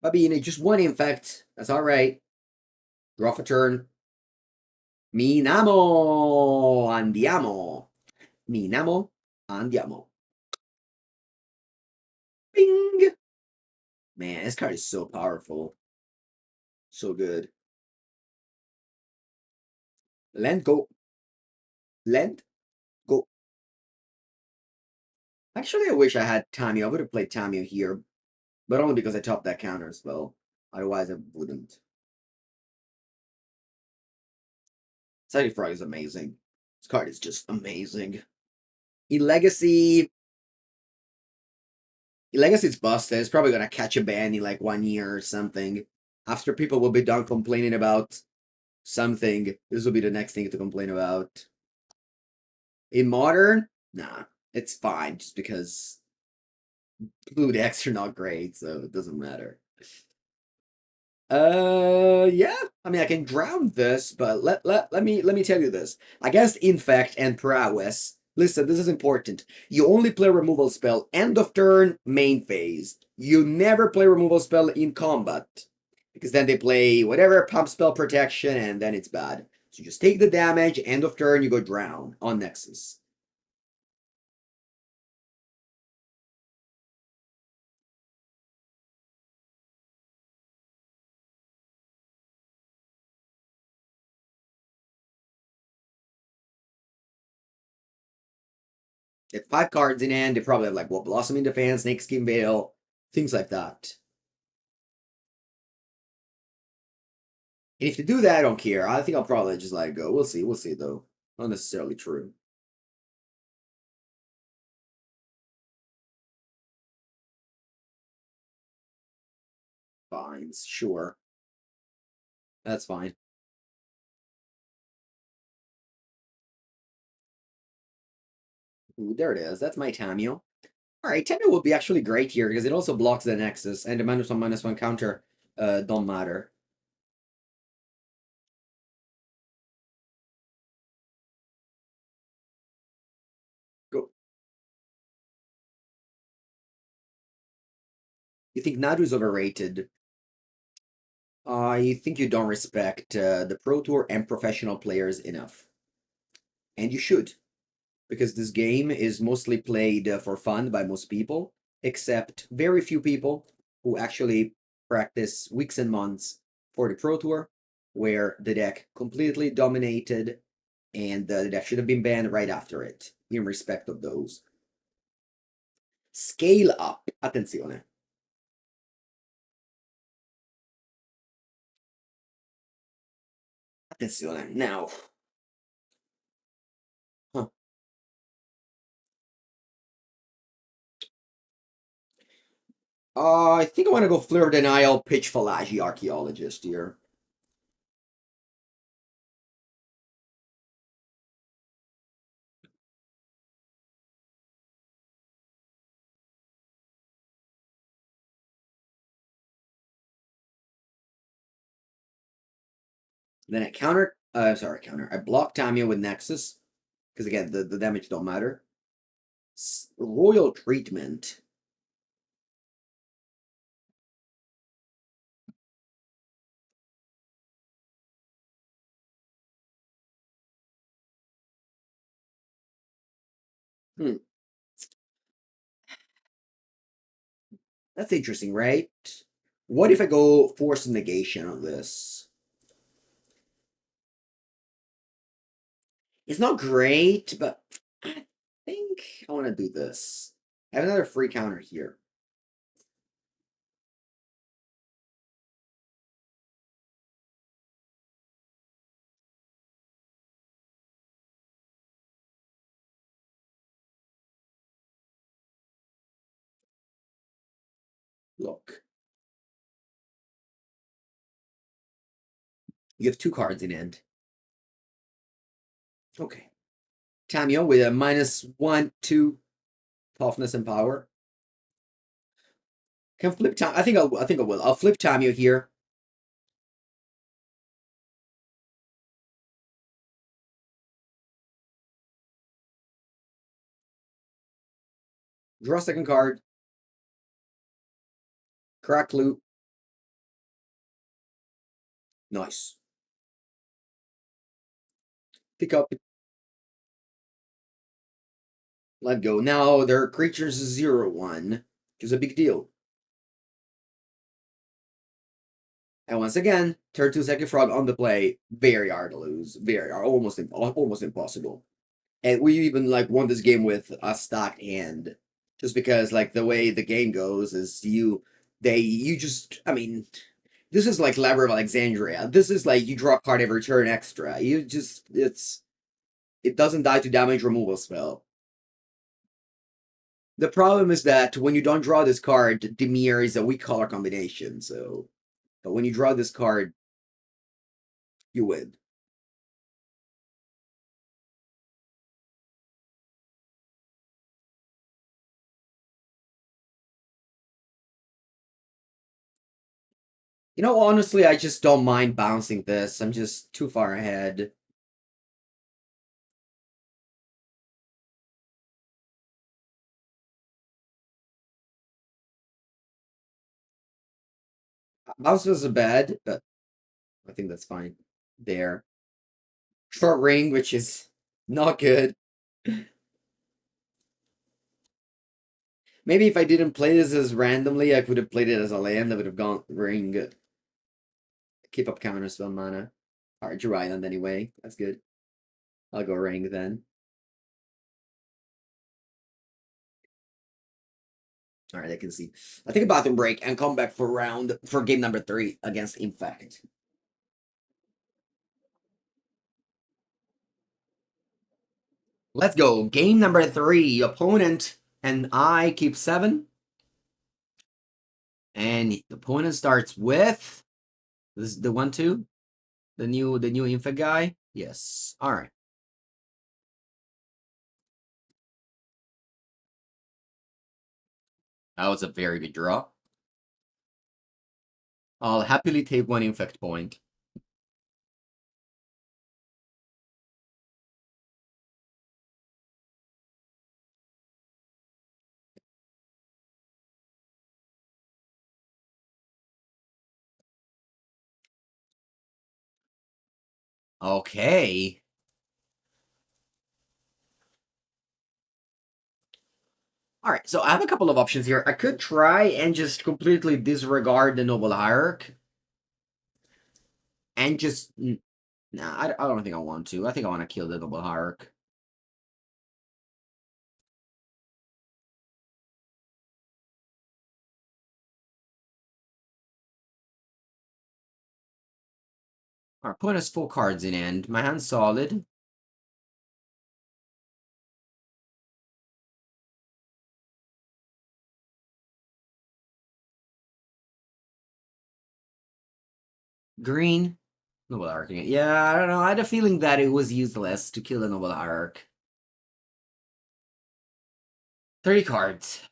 Babine, just one infect. That's alright. Draw for turn. Minamo! Andiamo. Minamo. Andiamo. Bing! Man, this card is so powerful. So good. Land go. Land go. Actually, I wish I had Tamiyo. I would have played Tamiyo here, but only because I topped that counter spell. Otherwise, I wouldn't. Psychic Frog is amazing. This card is just amazing. In Legacy, it's busted. It's probably gonna catch a ban in like 1 year or something. After people will be done complaining about something, this will be the next thing to complain about. In Modern, nah, it's fine just because blue decks are not great, so it doesn't matter. Yeah. I mean, I can drown this, but let me tell you this. Against Infect and Prowess, listen, this is important. You only play removal spell end of turn, main phase. You never play removal spell in combat, because then they play whatever pump spell protection, and then it's bad. So you just take the damage, end of turn, you go drown on Nexus. They have 5 cards in hand. They probably have like what Blossoming Defense, Snakeskin Veil, things like that. And if they do that, I don't care. I think I'll probably just let it go. We'll see. We'll see, though. Not necessarily true. Fines. Sure. That's fine. Ooh, there it is. That's my Tamiyo. Alright, Tamiyo will be actually great here because it also blocks the Nexus, and the -1/-1 counter don't matter. Go. You think Nadu is overrated? I think you don't respect the Pro Tour and professional players enough. And you should, because this game is mostly played for fun by most people, except very few people who actually practice weeks and months for the Pro Tour, where the deck completely dominated and the deck should have been banned right after it, in respect of those. Scale up. Attenzione. Attenzione. Now. Huh. I think I want to go Flare of Denial, pitch Fallaji Archaeologist here. Then I counter. I block Tamiyo with Nexus, because again, the damage don't matter. Royal Treatment. Hmm. That's interesting, right? What if I go Force of Negation on this? It's not great, but I think I want to do this. I have another free counter here. Look. You have two cards in end. Okay. Tamiyo with a -1/2 toughness and power. Can flip Tam. I think I will. I'll flip Tamiyo here. Draw a second card. Crack loot. Nice. Pick up. Let go. Now their creatures 0/1, which is a big deal. And once again, turn 2 second frog on the play. Very hard to lose. Very hard. Almost impossible. And we even like won this game with a stock hand, just because like the way the game goes is you just I mean, this is like Library of Alexandria. This is like you draw a card every turn extra. You just it doesn't die to damage removal spell. The problem is that when you don't draw this card, Dimir is a weak color combination. So, but when you draw this card, you win. You know, honestly, I just don't mind bouncing this. I'm just too far ahead. Bounce was bad, but I think that's fine. There. Short ring, which is not good. Maybe if I didn't play this as randomly, I could have played it as a land. I would have gone ring. Keep up counterspell mana. Alright, your island anyway. That's good. I'll go ring then. Alright, I can see. I'll take a bathroom break and come back for game number 3 against Infect. Let's go. Game number 3. Opponent and I keep 7. And the opponent starts with this is the 1/2. The new Infect guy. Yes. Alright. That was a very good draw. I'll happily take 1 Infect point. Okay. Alright, so I have a couple of options here. I could try and just completely disregard the Noble Hierarch. And just... Nah, I don't think I want to. I think I want to kill the Noble Hierarch. Alright, put us 4 cards in hand. My hand's solid. Green. Noble Hierarch. Yeah, I don't know. I had a feeling that it was useless to kill the Noble Hierarch. 3 cards.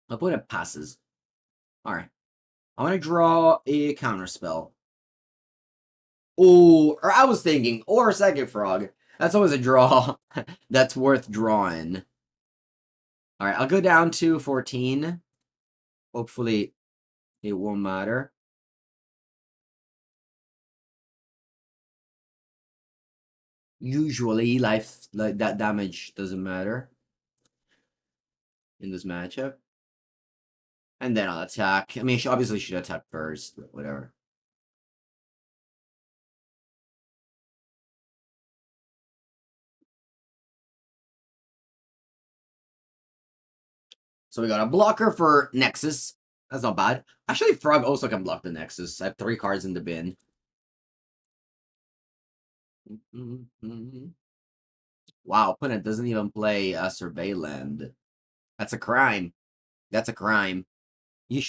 My opponent passes. Alright. I want to draw a counterspell. Oh, or I was thinking, or a Psychic Frog. That's always a draw that's worth drawing. Alright, I'll go down to 14. Hopefully, it won't matter. Usually, life like that damage doesn't matter in this matchup. And then I'll attack. I mean, she obviously should attack first, but whatever. So we got a blocker for Nexus. That's not bad. Actually, Frog also can block the Nexus. I have 3 cards in the bin. Wow, opponent doesn't even play a Surveilland. That's a crime. That's a crime.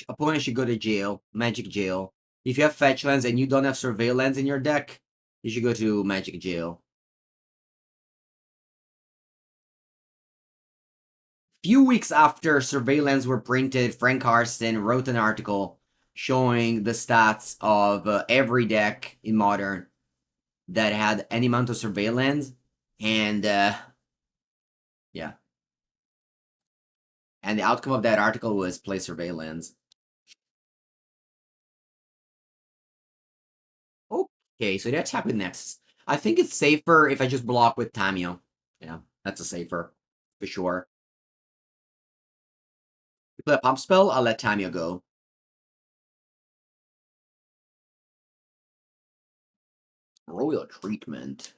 Opponent should go to jail. Magic jail. If you have fetch lands and you don't have Surveillands in your deck, you should go to Magic jail. Few weeks after Surveillance were printed, Frank Karsten wrote an article showing the stats of every deck in Modern that had any amount of Surveillance, and yeah. And the outcome of that article was play Surveillance. Okay, so that's happened next. I think it's safer if I just block with Tamiyo. Yeah, that's a safer, for sure. You play a pump spell, I'll let Tamiyo go. Royal treatment.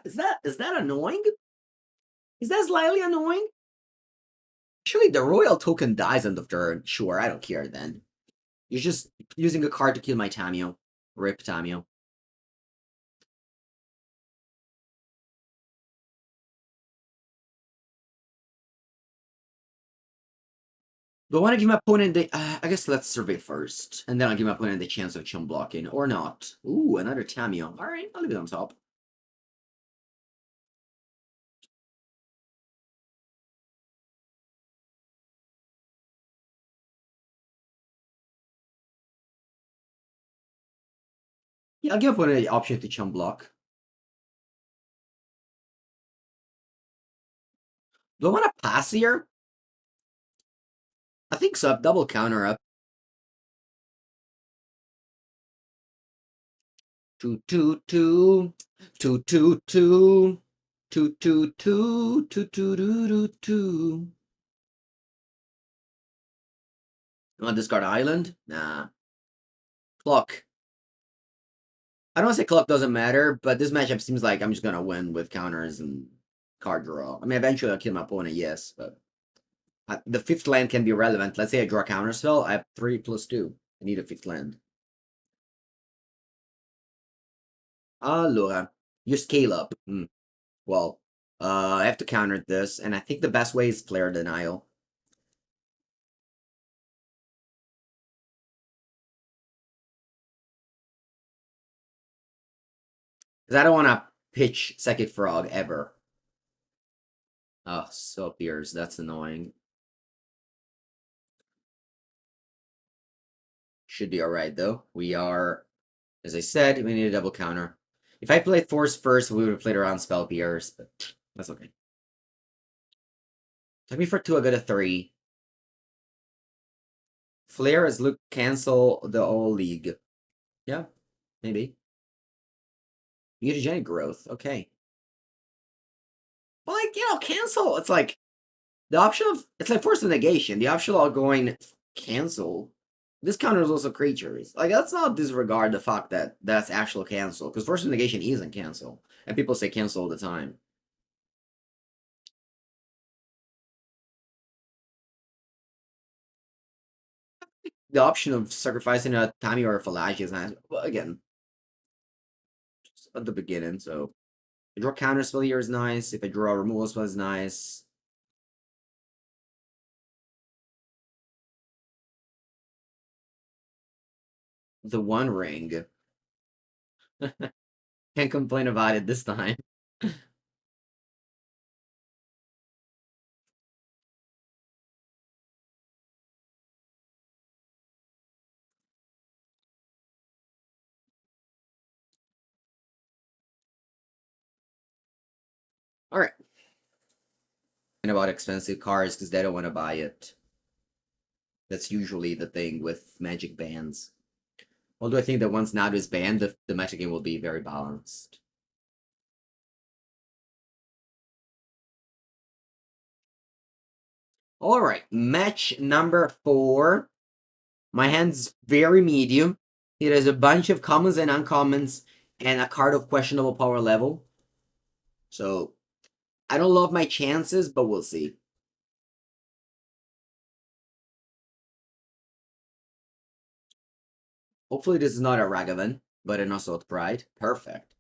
Is that annoying? Is that slightly annoying? Actually, the royal token dies on the turn. Sure, I don't care then. You're just using a card to kill my Tamiyo. Rip Tamiyo. Do I want to give my opponent the... I guess let's survey first. And then I'll give my opponent the chance of chum blocking. Or not. Ooh, another Tamiyo. Alright, I'll leave it on top. Yeah, I'll give my opponent the option to chum block. Do I want to pass here? I think so. Double counter up. 2/2/2. 2/2/2. 2/2/2. 2/2/2. You want to discard Island? Nah. Clock. I don't want to say clock doesn't matter, but this matchup seems like I'm just going to win with counters and card draw. I mean, eventually I'll kill my opponent, yes, but the 5th land can be relevant. Let's say I draw a counterspell. I have 3+2. I need a 5th land. Allora, you scale up. Well, I have to counter this, and I think the best way is player denial. Because I don't want to pitch Psychic Frog ever. Oh, so appears. That's annoying. Should be alright, though. We are, as I said, we need a double counter. If I played Force first, we would have played around Spell Pierce, but that's okay. Took me for 2, I got a 3. Flare is look cancel the whole league. Yeah, maybe. Mutagenic growth, okay. But like, cancel. It's like the option of it's like Force of Negation. The option of going cancel. This counters also creatures. Like, let's not disregard the fact that that's actual cancel, because Force of Negation isn't cancel. And people say cancel all the time. The option of sacrificing a Tamiyo or a Fallaji is nice. Well, again, just at the beginning, so if I draw Counterspell here is nice. If I draw a removal spell is nice. The One Ring. Can't complain about it this time. Alright. And about expensive cards because they don't want to buy it. That's usually the thing with Magic bans. Although I think that once Nado is banned, the Magic game will be very balanced. Alright, match number 4. My hand's very medium. It has a bunch of commons and uncommons and a card of questionable power level. So, I don't love my chances, but we'll see. Hopefully this is not a Ragavan, but an Assault Pride. Perfect.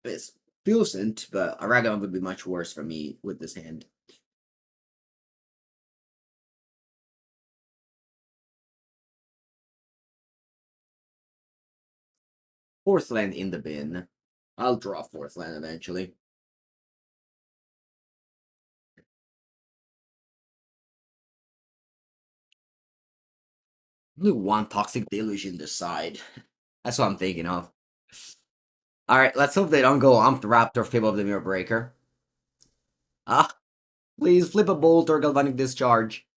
It's decent, but a Ragavan would be much worse for me with this hand. Fourth land in the bin. I'll draw fourth land eventually. Only one Toxic Deluge in the side. That's what I'm thinking of. Alright, let's hope they don't go Amped Raptor, Fable of the Mirror Breaker. Ah, please flip a Bolt or Galvanic Discharge.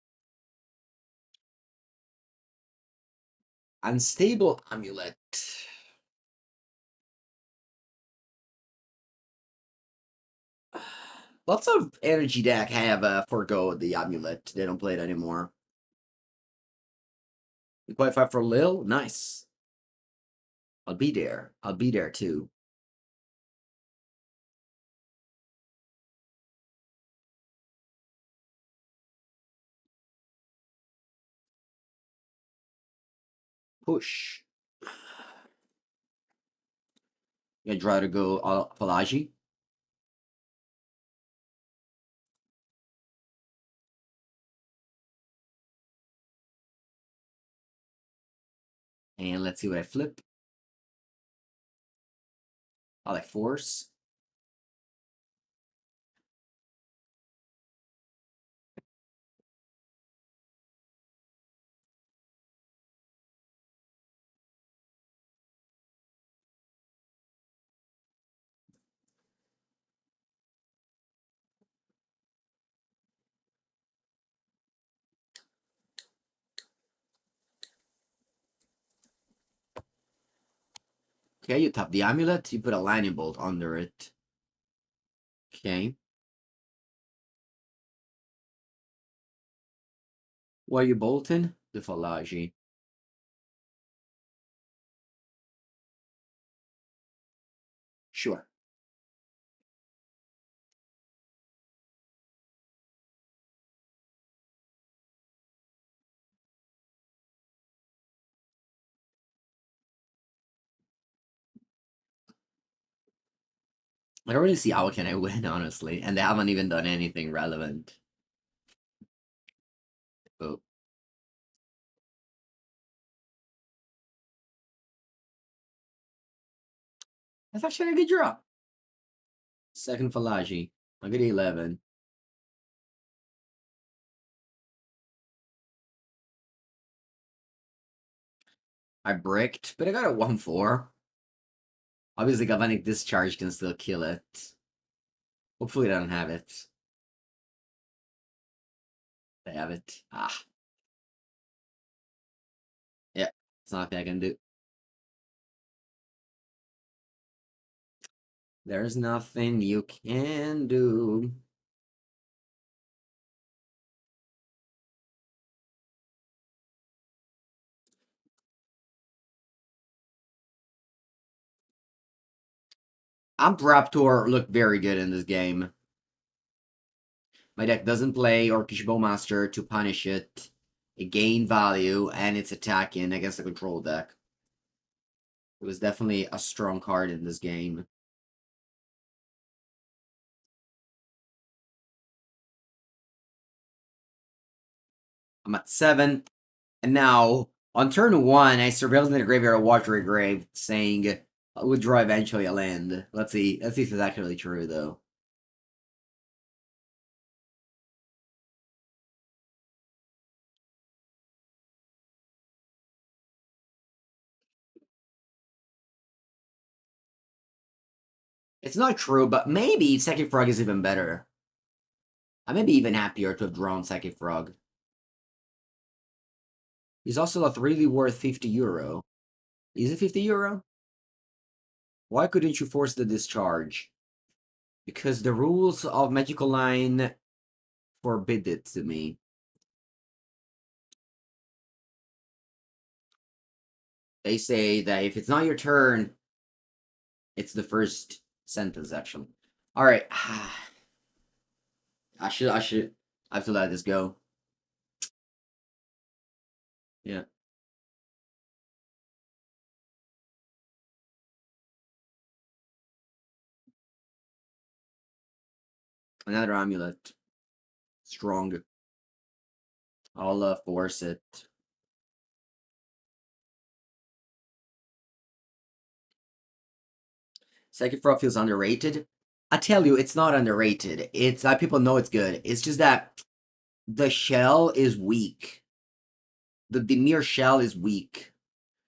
Unstable Amulet. Lots of energy deck have forgo the Amulet. They don't play it anymore. You qualify for Lil? Nice. I'll be there. I'll be there too. Push. You try to go Fallaji. And let's see what I flip. I like Force. Okay, you tap the Amulet, you put a Lightning Bolt under it. Okay. What are you bolting? The Fallaji. Sure. I don't really see how can I win, honestly, and they haven't even done anything relevant. Oh. That's actually a good draw. Second Fallaji. I get 11. I bricked, but I got a 1-4. Obviously, Galvanic Discharge can still kill it. Hopefully, I don't have it. They have it. Ah, yeah. It's nothing I can do. There's nothing you can do. Raptor look very good in this game. My deck doesn't play Orcish Bowmaster to punish it. It gained value, and it's attacking against the control deck. It was definitely a strong card in this game. I'm at 7, and now, on turn 1, I surveilled in the graveyard a Watery Grave, saying, I would draw eventually a land. Let's see if it's actually true, though. It's not true, but maybe Psychic Frog is even better. I may be even happier to have drawn Psychic Frog. He's also not really worth 50 euro. Is it 50 euro? Why couldn't you force the discharge? Because the rules of Magical Line forbid it to me. They say that if it's not your turn, it's the first sentence, actually. Alright. I have to let this go. Yeah. Another amulet. Strong. I'll force it. Psychic Frog feels underrated. I tell you, it's not underrated. It's people know it's good. It's just that the shell is weak. The Dimir shell is weak.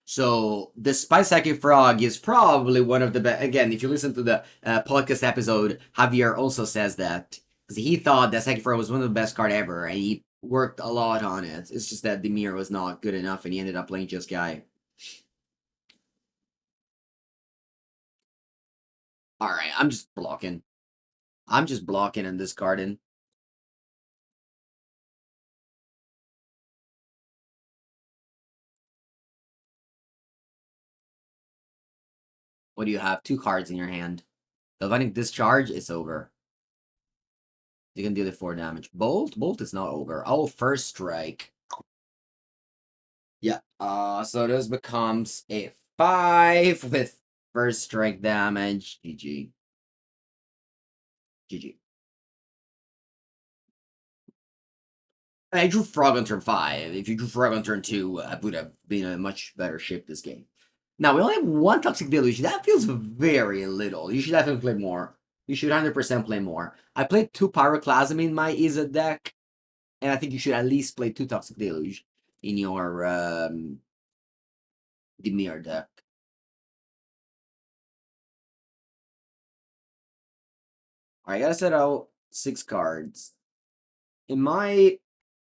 So despite Psychic Frog is probably one of the best. Again, if you listen to the podcast episode, Javier also says that because he thought that Psychic Frog was one of the best card ever, and he worked a lot on it. It's just that Dimir was not good enough, and he ended up playing just Guy. All right, I'm just blocking. I'm just blocking and discarding. What do you have? 2 cards in your hand. The Lightning Discharge is over. You can deal the 4 damage. Bolt? Bolt is not over. Oh, First Strike. Yeah. So this becomes a 5 with First Strike damage. GG. GG. I drew Frog on turn 5. If you drew Frog on turn 2, I would have been in a much better shape this game. Now, we only have 1 Toxic Deluge. That feels very little. You should definitely play more. You should 100% play more. I played 2 Pyroclasm in my Izzet deck, and I think you should at least play 2 Toxic Deluge in your Dimir deck. Alright, I gotta set out 6 cards. In my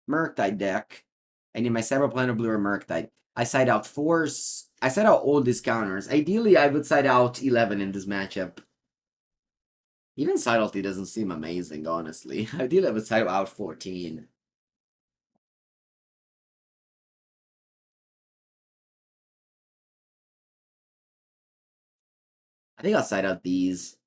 Murktide deck, and in my Cyberplanet Blue or Murktide, I side out Force. I side out all these counters. Ideally, I would side out 11 in this matchup. Even Subtlety doesn't seem amazing, honestly. Ideally, I would side out 14. I think I'll side out these.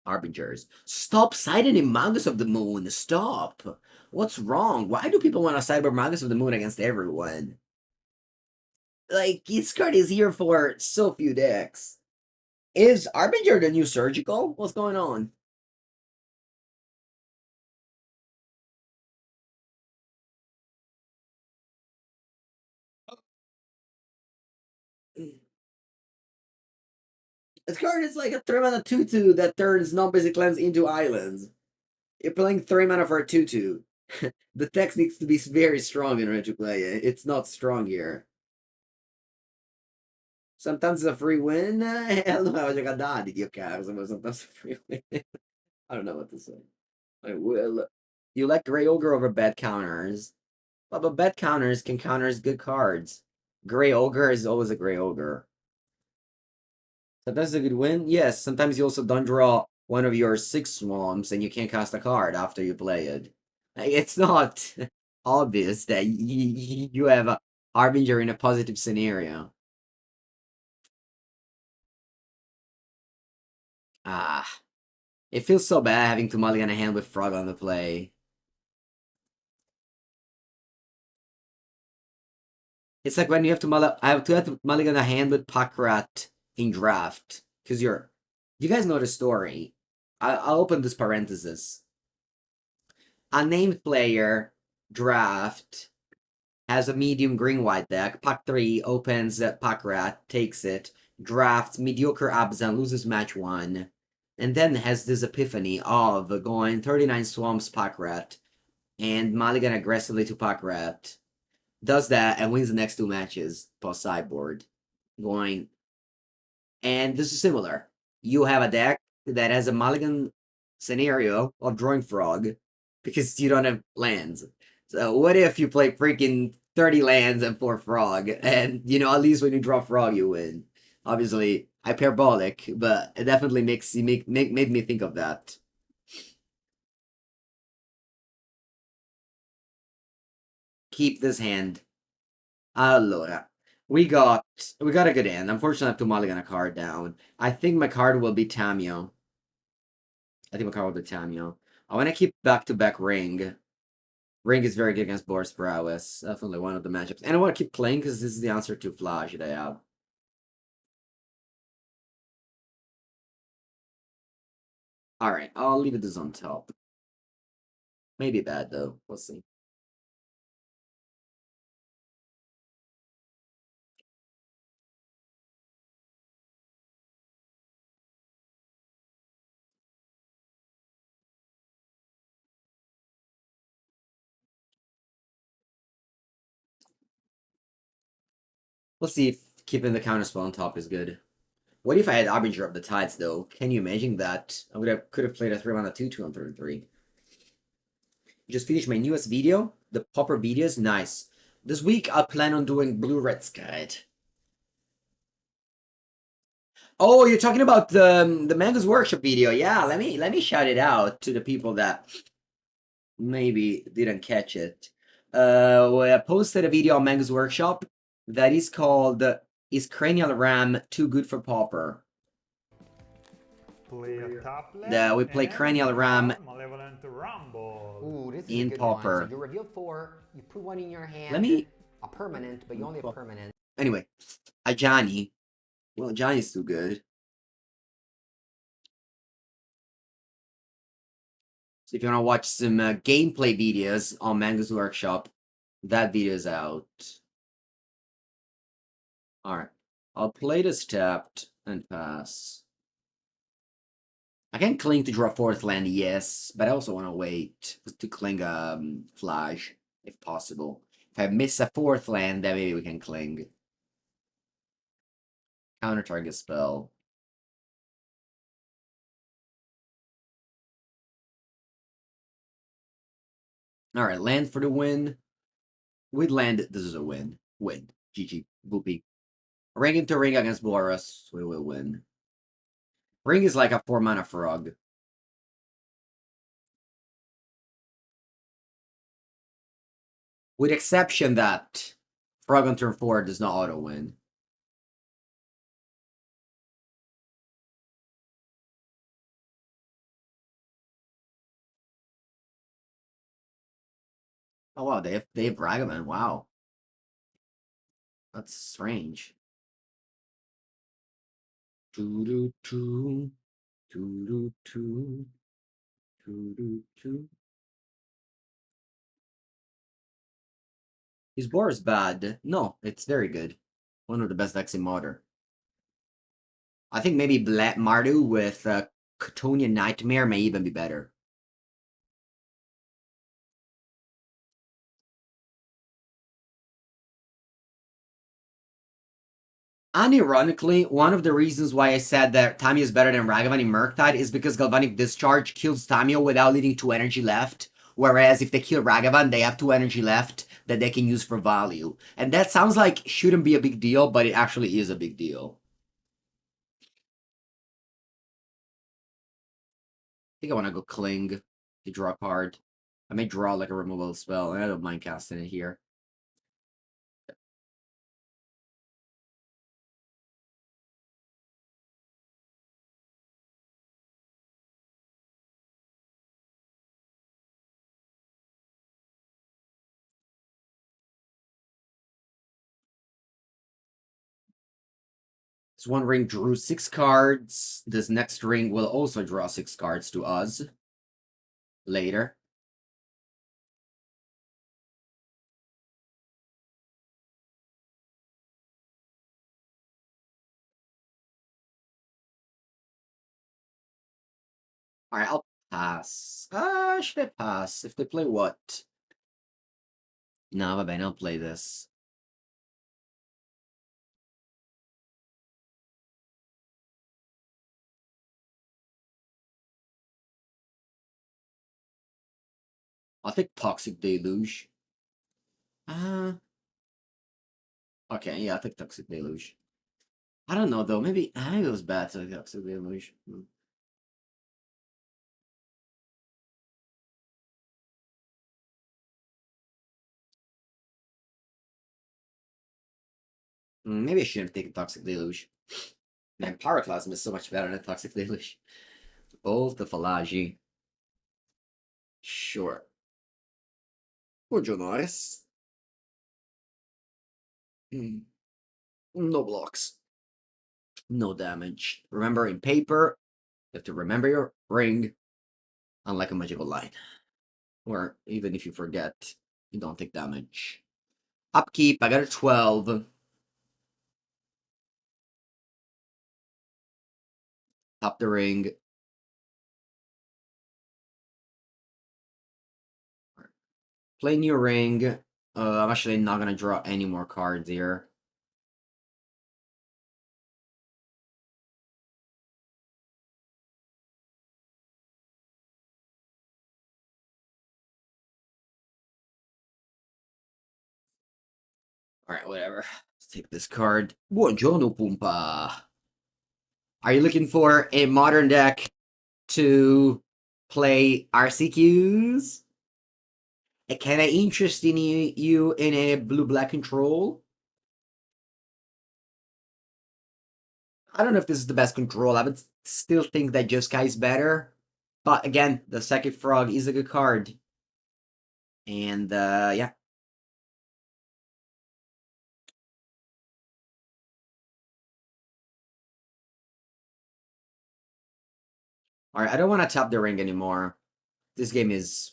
Harbingers. Stop siding in Magus of the Moon. Stop. What's wrong? Why do people want to side with Magus of the Moon against everyone? Like, this card is here for so few decks. Is Harbinger the new Surgical? What's going on? This card is like a 3-mana 2-2 that turns non-basic lands into islands. You're playing 3 mana for a 2-2. The text needs to be very strong in order to play it. It's not strong here. Sometimes it's a free win. Hell no, ho giocato dadi, Dio caro, sometimes a free win. I don't know what to say. Well, you like Grey Ogre over bad counters. Well, but bad counters can counter good cards. Grey Ogre is always a Grey Ogre. So that's a good win. Yes, sometimes you also don't draw one of your 6 swamps and you can't cast a card after you play it. It's not obvious that you have a Harbinger in a positive scenario. Ah, it feels so bad having to mulligan a hand with Frog on the play. It's like when you have to mulligan a hand with Pakrat in draft. Because you guys know the story. I'll open this parenthesis. A named player draft has a medium green-white deck. Pack 3 opens Pakrat, takes it, drafts mediocre Abzan, loses match 1, and then has this epiphany of going 39 swamps Pakrat and mulligan aggressively to Pakrat. Does that and wins the next 2 matches post sideboard. Going. And this is similar. You have a deck that has a mulligan scenario of drawing Frog because you don't have lands. So what if you play freaking 30 lands and 4 Frog, and at least when you draw Frog you win. Obviously hyperbolic, but it definitely made me think of that. Keep this hand. Allora, we got a good hand. Unfortunately, I have to mulligan a card down. I think my card will be Tamiyo. I think my card will be Tamiyo. I want to keep back-to-back Ring. Ring is very good against Boros Prowess. Definitely one of the matchups. And I want to keep playing because this is the answer to Flash that I have. Alright, I'll leave this on top. Maybe bad, though. We'll see. We'll see if keeping the counterspell on top is good. What if I had Harbinger of the Tides, though? Can you imagine that? Could have played a 3-mana 2/2 on turn 3. Just finished my newest video. The Popper videos, nice. This week I plan on doing Blue-Red Guide. Oh, you're talking about the Mango's Workshop video. Yeah, let me shout it out to the people that maybe didn't catch it. I posted a video on Mango's Workshop that is called "Is Cranial Ram Too Good for Pauper?" We play Cranial Ram Ooh, this is in a good Pauper. one. So you reveal 4, you put 1 in your hand. Let me a permanent, but you only have permanent. Anyway, Ajani. Well, Ajani's too good. So if you want to watch some gameplay videos on Mango's Workshop, that video is out. Alright. I'll play this tapped and pass. I can cling to draw 4th land, yes, but I also want to wait to cling Flash, if possible. If I miss a 4th land, then maybe we can cling. Counter target spell. Alright, land for the win. We'd land. This is a win. Win. GG. Boopy. Ring into ring against Boros. We will win. Ring is like a 4-mana frog. With exception that frog on turn 4 does not auto-win. Oh wow, they have Ragavan. Wow. That's strange. Doo-doo-doo. Doo-doo-doo. Doo-doo-doo. Is Boros bad? No, it's very good. One of the best decks in Modern. I think maybe Black Mardu with Catonian Nightmare may even be better. Unironically, one of the reasons why I said that Tamiyo is better than Ragavan in Murktide is because Galvanic Discharge kills Tamiyo without leaving 2 energy left, whereas if they kill Ragavan, they have 2 energy left that they can use for value. And that sounds like shouldn't be a big deal, but it actually is a big deal. I think I want to go Cling to draw a card. I may draw like a removal spell, and I don't mind casting it here. This one ring drew 6 cards. This next ring will also draw 6 cards to us later. Alright, I'll pass. Should I pass? If they play what? No, vabbè, I'll play this. I'll take Toxic Deluge. Okay, yeah, I'll take Toxic Deluge. I don't know, though. Maybe it was bad to Toxic Deluge. Maybe I shouldn't take Toxic Deluge. Man, Pyroclasm is so much better than Toxic Deluge. Both the Fallaji. Sure. Nice. No blocks. No damage. Remember, in paper, you have to remember your ring, unlike a magical line. Or even if you forget, you don't take damage. Upkeep, I got a 12. Top the ring. Play new ring. I'm actually not gonna draw any more cards here. Alright, whatever. Let's take this card. Buongiorno, Pumpa. Are you looking for a modern deck to play RCQs? Can I interest in you in a blue-black control? I don't know if this is the best control. I would still think that Jeskai is better. But again, the Psychic Frog is a good card. And yeah. Alright, I don't want to tap the ring anymore. This game is...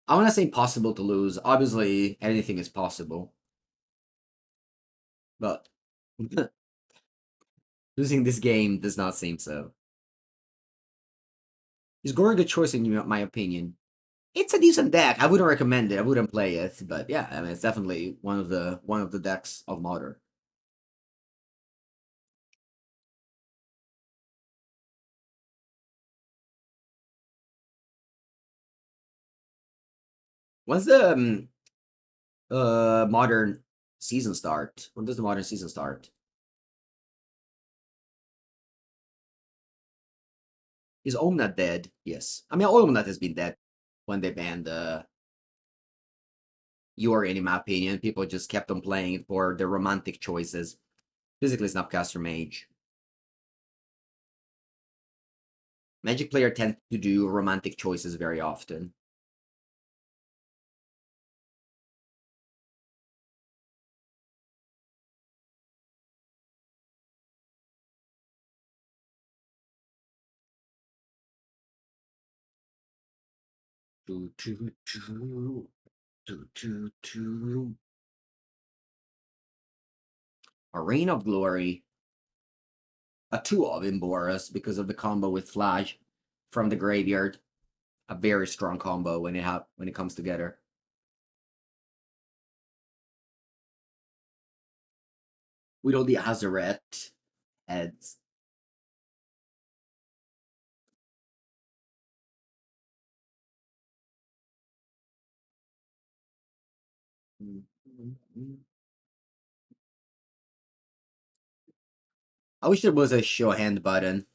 I want to say impossible to lose. Obviously, anything is possible. But... losing this game does not seem so. Is Gore a good choice in my opinion? It's a decent deck. I wouldn't recommend it. I wouldn't play it, but yeah, I mean it's definitely one of the decks of Modern. When's the Modern season start? When does the Modern season start? Is Omnat dead? Yes. I mean Omnat has been dead when they banned Yori, in my opinion. People just kept on playing it for the romantic choices. Physically Snapcaster Mage. Magic player tend to do romantic choices very often. A Reign of Glory. A 2 of in Boros because of the combo with Flash from the graveyard. A very strong combo when it comes together. with all the Azaret heads. I wish there was a show hand button.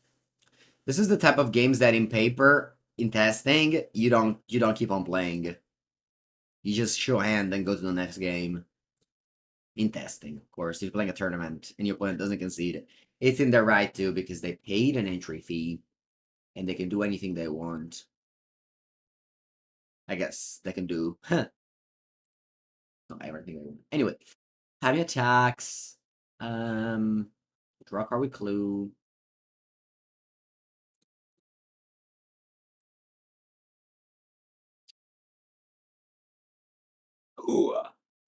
This is the type of games that in paper, in testing, you don't keep on playing. You just show hand and go to the next game. In testing, of course. If you're playing a tournament and your opponent doesn't concede, it's in their right to because they paid an entry fee and they can do anything they want. I guess they can do not everything they want. Anyway, heavy attacks. Draw card with clue. Ooh.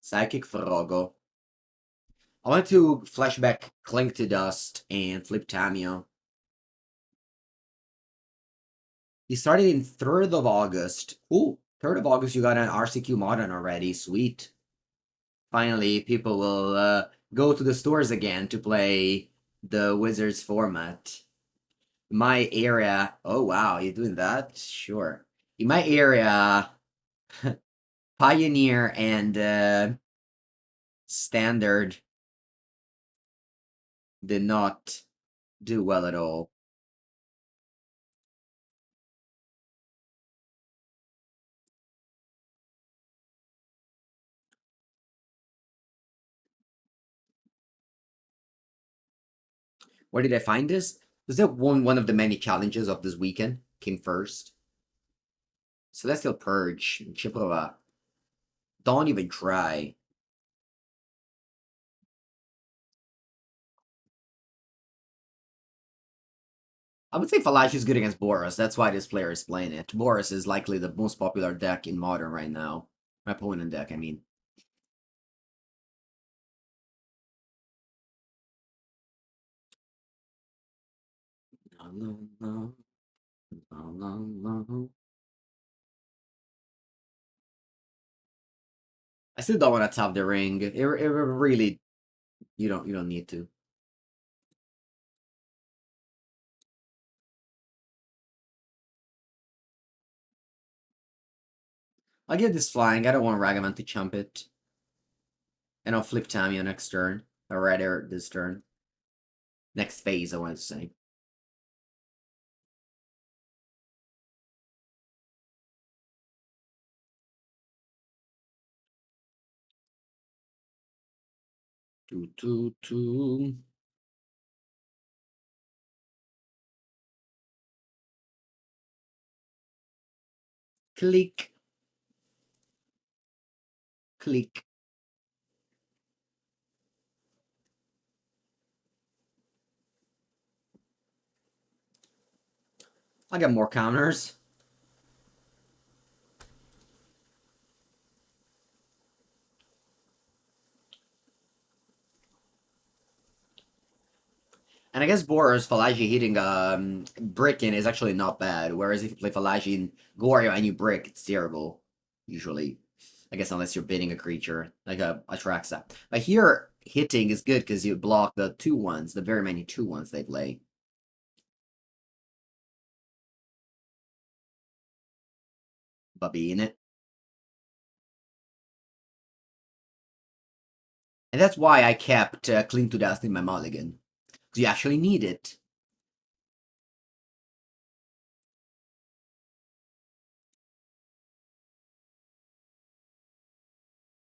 Psychic Frogo. I want to flashback Clink to Dust and flip Tamiyo. He started in 3rd of August. Ooh, 3rd of August you got an RCQ Modern already. Sweet. Finally, people will go to the stores again to play the Wizards format. My area... Oh, wow, you doing that? Sure. In my area, Pioneer and Standard did not do well at all. Where did I find this? Was that one of the many challenges of this weekend? Came first. Celestial Purge. Chiprova. Don't even try. I would say Fallaji is good against Boros. That's why this player is playing it. Boros is likely the most popular deck in Modern right now. My opponent deck, I mean. I still don't want to top the ring. It really, you don't need to. I'll give this flying. I don't want Ragavan to chump it. And I'll flip Tamiyo next turn. Or rather, this turn. Next phase, I wanted to say. Two. Click. Click. I got more counters. And I guess Boros, Fallaji hitting brick in is actually not bad. Whereas if you play Fallaji in Gorio and you brick, it's terrible. Usually. I guess unless you're bidding a creature, like a Atraxa. But here, hitting is good because you block the 2/1s, the very many 2/1s they play. Bubby in it. And that's why I kept Cling to Dust in my mulligan. Because you actually need it.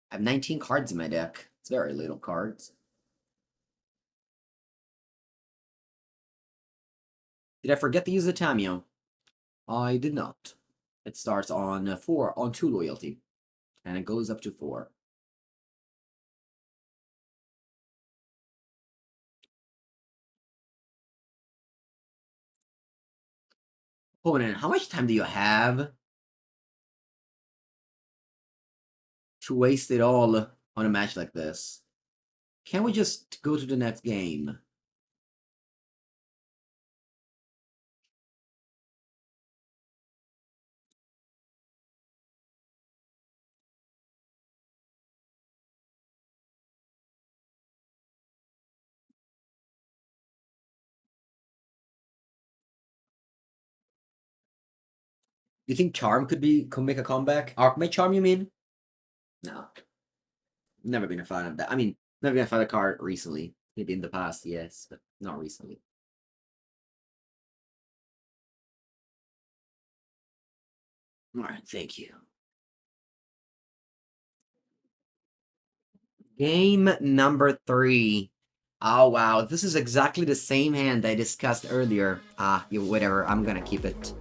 I have 19 cards in my deck. It's very little cards. Did I forget to use the Tamiyo? I did not. It starts on 2 loyalty. And it goes up to 4. Opponent, how much time do you have to waste it all on a match like this? Can't we just go to the next game? you think Charm could make a comeback? Arcmage Charm, you mean? No. Never been a fan of that. I mean, never been a fan of the card recently. Maybe in the past, yes, but not recently. Alright, thank you. Game number 3. Oh wow, this is exactly the same hand I discussed earlier. Whatever, I'm gonna keep it.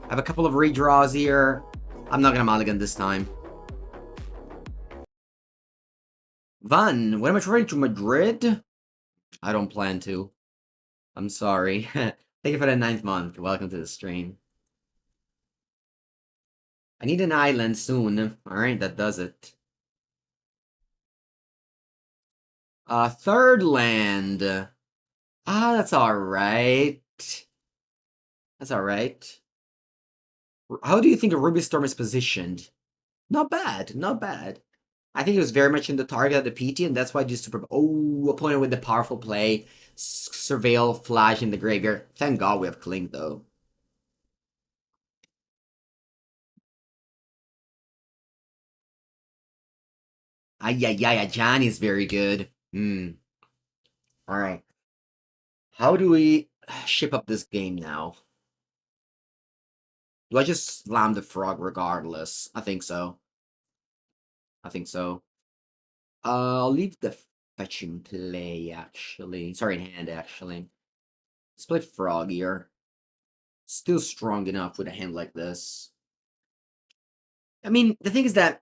I have a couple of redraws here. I'm not gonna mulligan this time. Van, when am I traveling to Madrid? I don't plan to. I'm sorry. Thank you for the 9th month. Welcome to the stream. I need an island soon. Alright, that does it. Third land. That's alright. That's alright. How do you think a Ruby Storm is positioned? Not bad, not bad. I think it was very much in the target of the PT, and that's why just super. Oh, opponent with the powerful play. Surveil, Flash in the graveyard. Thank God we have Cling, though. Johnny is very good. Alright. How do we ship up this game now? Do I just slam the frog regardless? I think so. I think so. I'll leave the fetch in play, actually. Sorry, in hand, actually. Let's play frog here. Still strong enough with a hand like this. I mean, the thing is that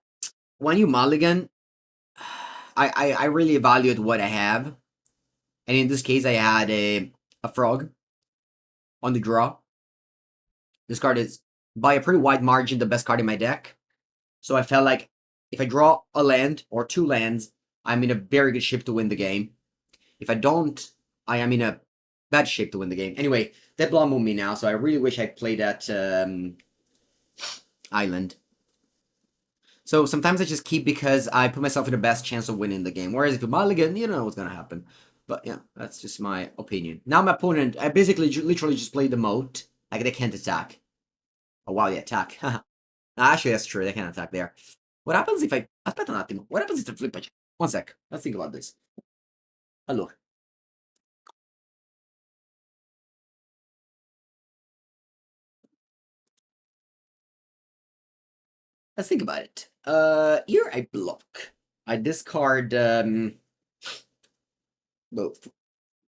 when you mulligan, I really evaluate what I have. And in this case, I had a frog on the draw. This card is, by a pretty wide margin, the best card in my deck. So I felt like if I draw a land or 2 lands, I'm in a very good shape to win the game. If I don't, I am in a bad shape to win the game. Anyway, that blonde moved me now, so I really wish I'd played that island. So sometimes I just keep because I put myself in the best chance of winning the game. Whereas if you mulligan, you don't know what's going to happen. But yeah, that's just my opinion. Now my opponent, I basically literally just played the moat. Like they can't attack. Oh wow, they attack. Actually, that's true. They can't attack there. What happens if I... Aspetta un attimo. What happens if I flip a... One sec. Let's think about this. Allora. Let's think about it. Here I block. I discard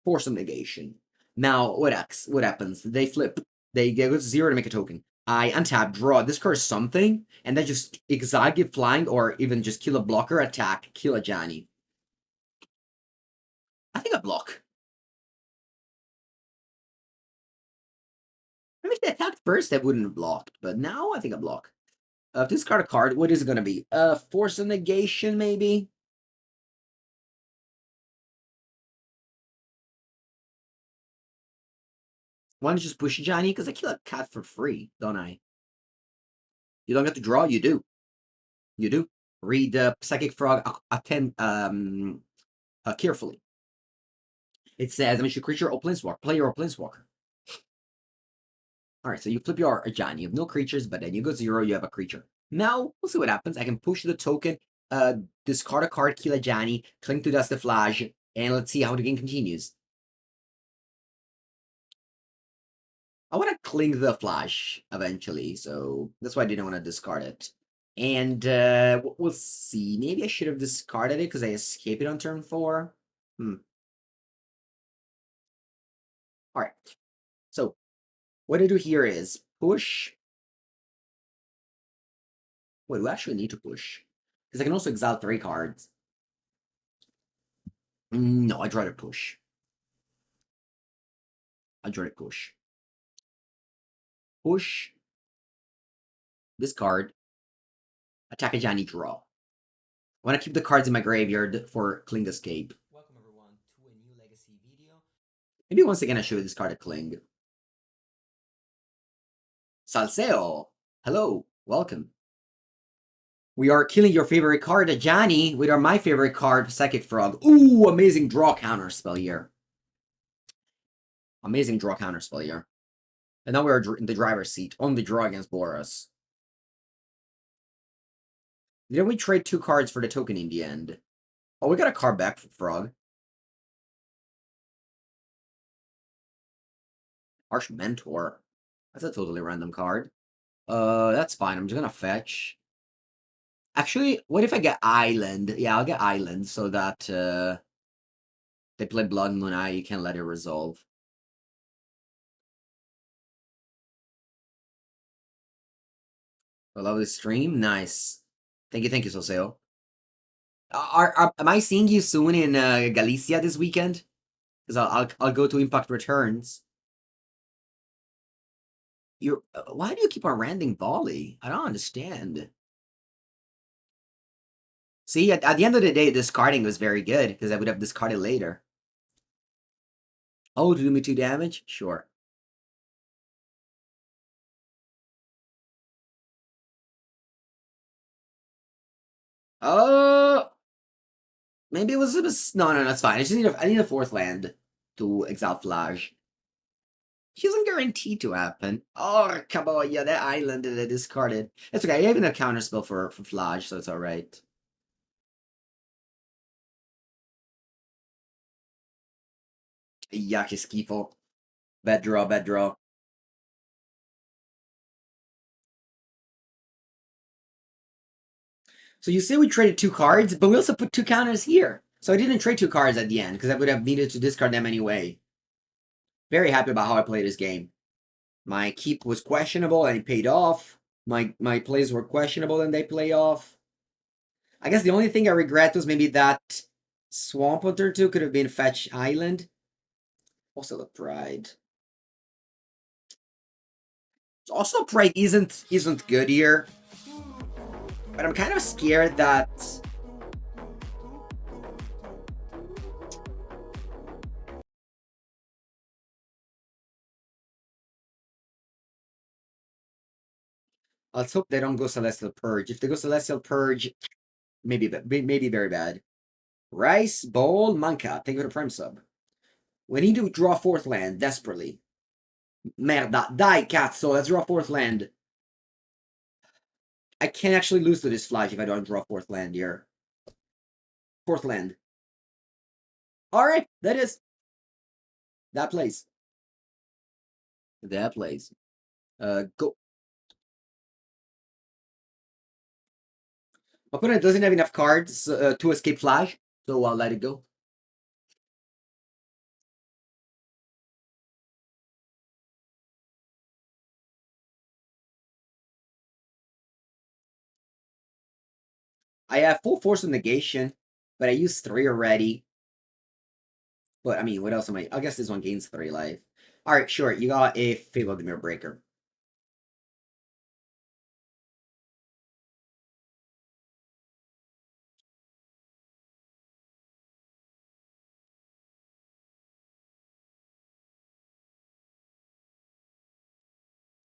Force of Negation. Now, what happens? They flip. They go to 0 to make a token. I untap, draw, discard something, and then just exile, give flying, or even just kill a blocker, attack, kill a Johnny. I think I block. I mean, if they attacked first, they wouldn't have blocked, but now I think I block. Discard a card. What is it gonna be? Force of Negation, maybe? Why don't you just push Johnny? Because I kill a cat for free, don't I? You don't get to draw. You do. You do. Read Psychic Frog carefully. It says, I mean, your creature or planeswalker, player or planeswalker. All right, so you flip your Johnny. You have no creatures, but then you go 0. You have a creature. Now we'll see what happens. I can push the token, discard a card, kill a Johnny, cling to Dust the Flash, and let's see how the game continues. I want to cling the Flash eventually, so that's why I didn't want to discard it. And we'll see. Maybe I should have discarded it because I escaped it on turn 4. Alright. So, what I do here is push. Wait, do I actually need to push? Because I can also exile 3 cards. No, I'd rather push. I'd rather push. Push this card. Attack a Johnny, draw. I want to keep the cards in my graveyard for Cling Escape. Welcome everyone to a new Legacy video. Maybe once again I show you this card at Cling. Salseo! Hello, welcome. We are killing your favorite card, Johnny, with my favorite card, Psychic Frog. Ooh, amazing draw counterspell here. Amazing draw counterspell here. And now we're in the driver's seat on the draw against Boros. Didn't we trade 2 cards for the token in the end? Oh, we got a card back for Frog. Harsh Mentor. That's a totally random card. That's fine. I'm just gonna fetch. Actually, what if I get Island? Yeah, I'll get Island so that they play Blood Moon Eye, you can let it resolve. I love this stream. Nice. Thank you, Soseo. Am I seeing you soon in Galicia this weekend? Because I'll go to Impact Returns. You're why do you keep on ranting volley? I don't understand. See, at the end of the day, discarding was very good because I would have discarded later. Oh, to do me 2 damage? Sure. Oh, maybe it was no, that's fine. I need a 4th land to exile Flage. He isn't guaranteed to happen. Oh, come on, yeah, that island that I discarded. It's okay. I have a counterspell for Flage, so it's alright. Yucky Skifo. Bad draw, bad draw. So you say we traded 2 cards, but we also put 2 counters here. So I didn't trade 2 cards at the end, because I would have needed to discard them anyway. Very happy about how I played this game. My keep was questionable and it paid off. My plays were questionable and they play off. I guess the only thing I regret was maybe that Swamp on turn 2 could have been Fetch Island. Also the Pride. Also Pride isn't good here. But I'm kind of scared that let's hope they don't go Celestial Purge. If they go Celestial Purge, maybe very bad. Rice Bowl Manka, thank you for the Prime sub. We need to draw 4th land desperately. Merda, die cazzo, let's draw 4th land. I can't actually lose to this Flash if I don't draw 4th land here. 4th land. Alright, that is. That plays. That plays. Go. My opponent doesn't have enough cards to escape Flash, so I'll let it go. I have full Force of Negation, but I used 3 already. But, I mean, what else am I... I guess this one gains 3 life. Alright, sure, you got a Fable of the Mirror Breaker.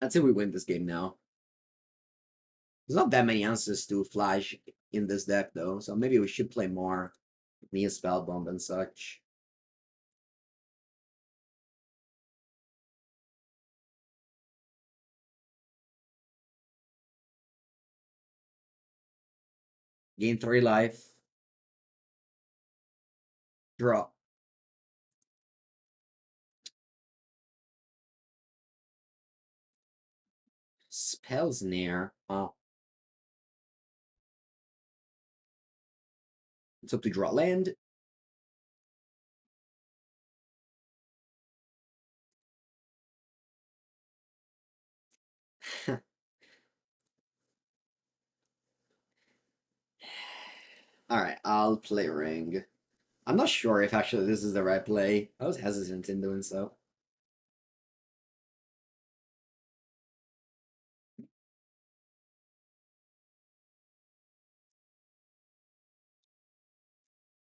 I'd say we win this game now. There's not that many answers to Flash in this deck, though, so maybe we should play more Nia Spellbomb and such. Gain 3 life. Draw. Spell Snare. Oh. It's up to draw land. Alright, I'll play Ring. I'm not sure if actually this is the right play. I was hesitant in doing so.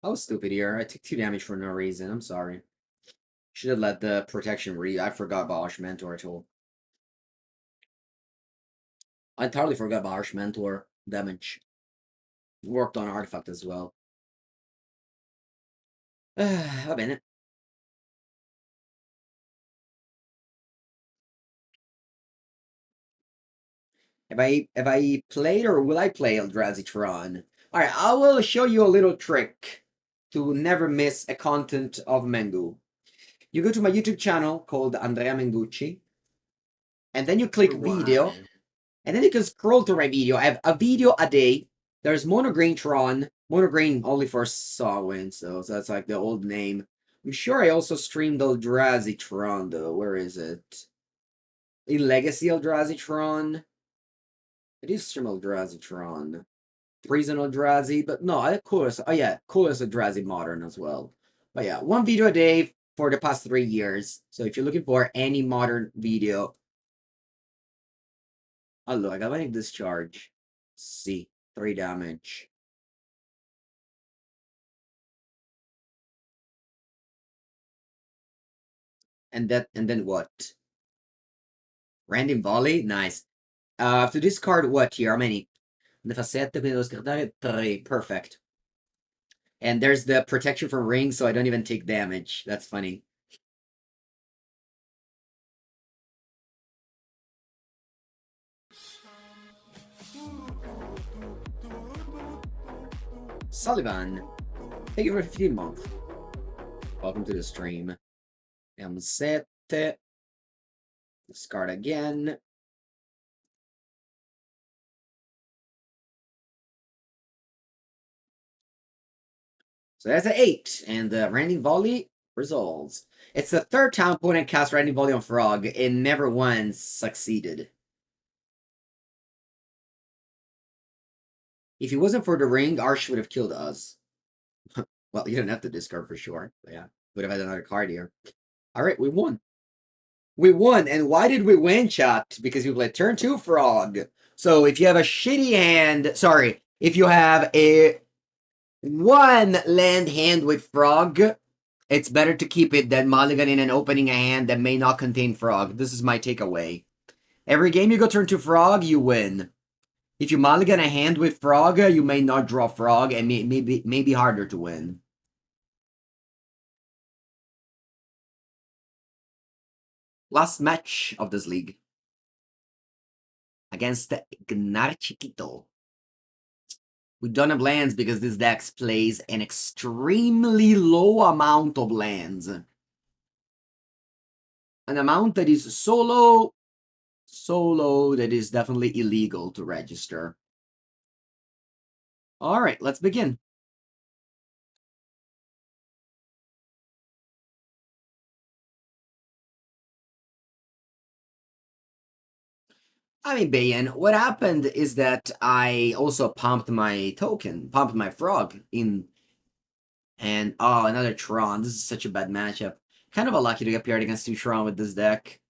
I was stupid here. I took 2 damage for no reason. I'm sorry. Should have let the protection read. I forgot about Harsh Mentor at all. I entirely forgot about Harsh Mentor damage. Worked on Artifact as well. Va bene. Have I played or will I play Eldrazi Tron? Alright, I will show you a little trick to never miss a content of Mengu. You go to my YouTube channel called Andrea Mengucci, and then you click video, and then you can scroll to my video. I have a video a day. There's Monogreen Tron, Monogreen only for Sawin, so that's like the old name. I'm sure I also streamed Eldrazi Tron though. Where is it? In Legacy Eldrazi Tron. I do stream Eldrazi Tron. Treason Eldrazi, but no, of course. Oh yeah, course Eldrazi Modern as well. But yeah, one video a day for the past 3 years. So if you're looking for any modern video, oh look, I got my discharge. See, 3 damage. And then what? Random volley? Nice. To discard what here? How many? Ne fa 7, quindi devo scartare 3. Perfect. And there's the protection from ring, so I don't even take damage. That's funny. Sullivan, thank you for 15 month. Welcome to the stream. M7. Discard again. So that's an 8, and the Rending Volley resolves. It's the 3rd time opponent cast Rending Volley on Frog, and never once succeeded. If it wasn't for the ring, Arsh would have killed us. Well, you don't have to discard for sure. But yeah, would have had another card here. Alright, we won. We won, and why did we win, chat? Because we played turn 2 Frog. So if you have a shitty hand, sorry, if you have a 1 land hand with Frog, it's better to keep it than mulliganing and opening a hand that may not contain Frog. This is my takeaway. Every game you go turn 2 Frog, you win. If you mulligan a hand with Frog, you may not draw Frog, and may be harder to win. Last match of this league. Against Gnar Chiquito. We don't have lands because this deck plays an extremely low amount of lands. An amount that is so low that is definitely illegal to register. All right, let's begin. I mean, Bayan, what happened is that I also pumped my token, pumped my frog in, and oh, another Tron. This is such a bad matchup. Kind of unlucky to get paired against 2 Tron with this deck.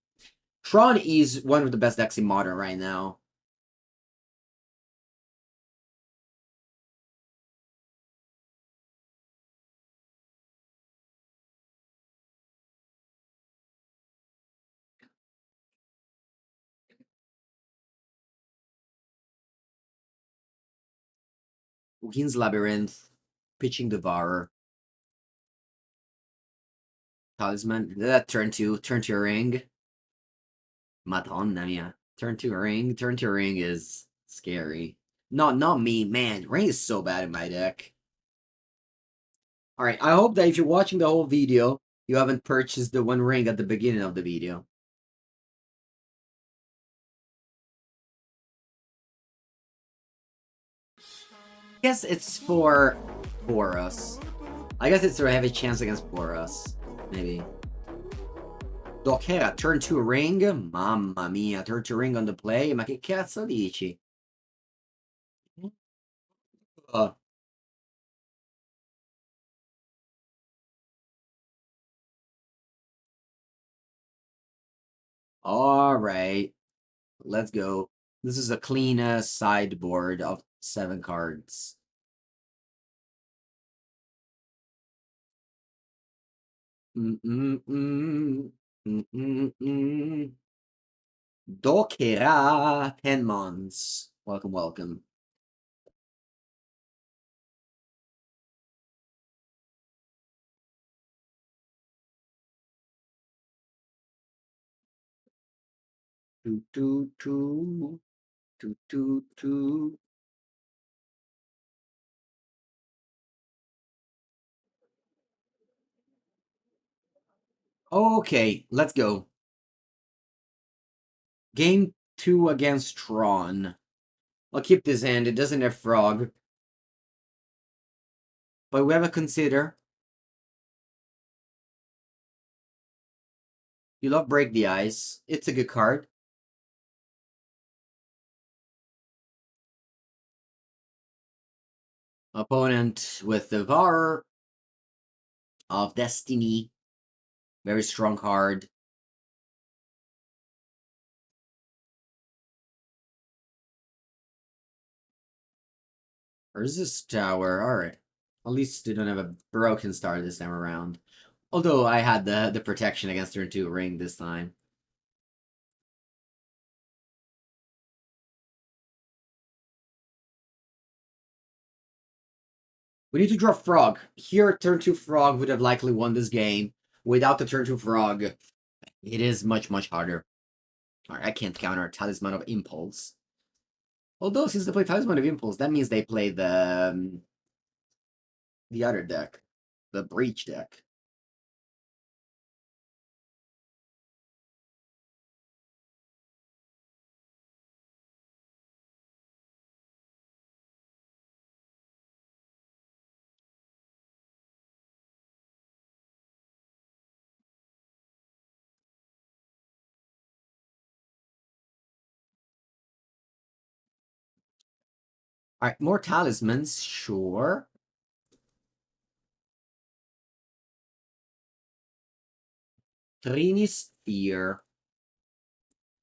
Tron is one of the best decks in Modern right now. Ugin's Labyrinth, pitching Devourer. Talisman. That turn to ring. Madonna mia. Turn 2 ring is scary. Not me, man. Ring is so bad in my deck. Alright, I hope that if you're watching the whole video, you haven't purchased the 1 ring at the beginning of the video. I guess it's for Boros. I guess it's a heavy chance against Boros. Maybe. Dochera, turn 2 ring? Mamma mia, turn 2 ring on the play? Ma che cazzo dici? Uh, Alright. Let's go. This is a clean sideboard of 7 cards. Dochera, 10 months. Welcome, welcome. Toot, toot, toot. Okay, let's go. Game 2 against Tron. I'll keep this hand. It doesn't have frog. But we have a consider. You love Break the Ice. It's a good card. Opponent with the Devourer of Destiny. Very strong card. Resist Tower. Alright. At least they don't have a broken star this time around. Although I had the protection against turn 2 ring this time. We need to draw Frog. Here, turn 2 Frog would have likely won this game. Without the turn 2 Frog, it is much, much harder. Alright, I can't counter Talisman of Impulse. Although, since they play Talisman of Impulse, that means they play the other deck. The Breach deck. Alright, more Talismans, sure. Trini Sphere.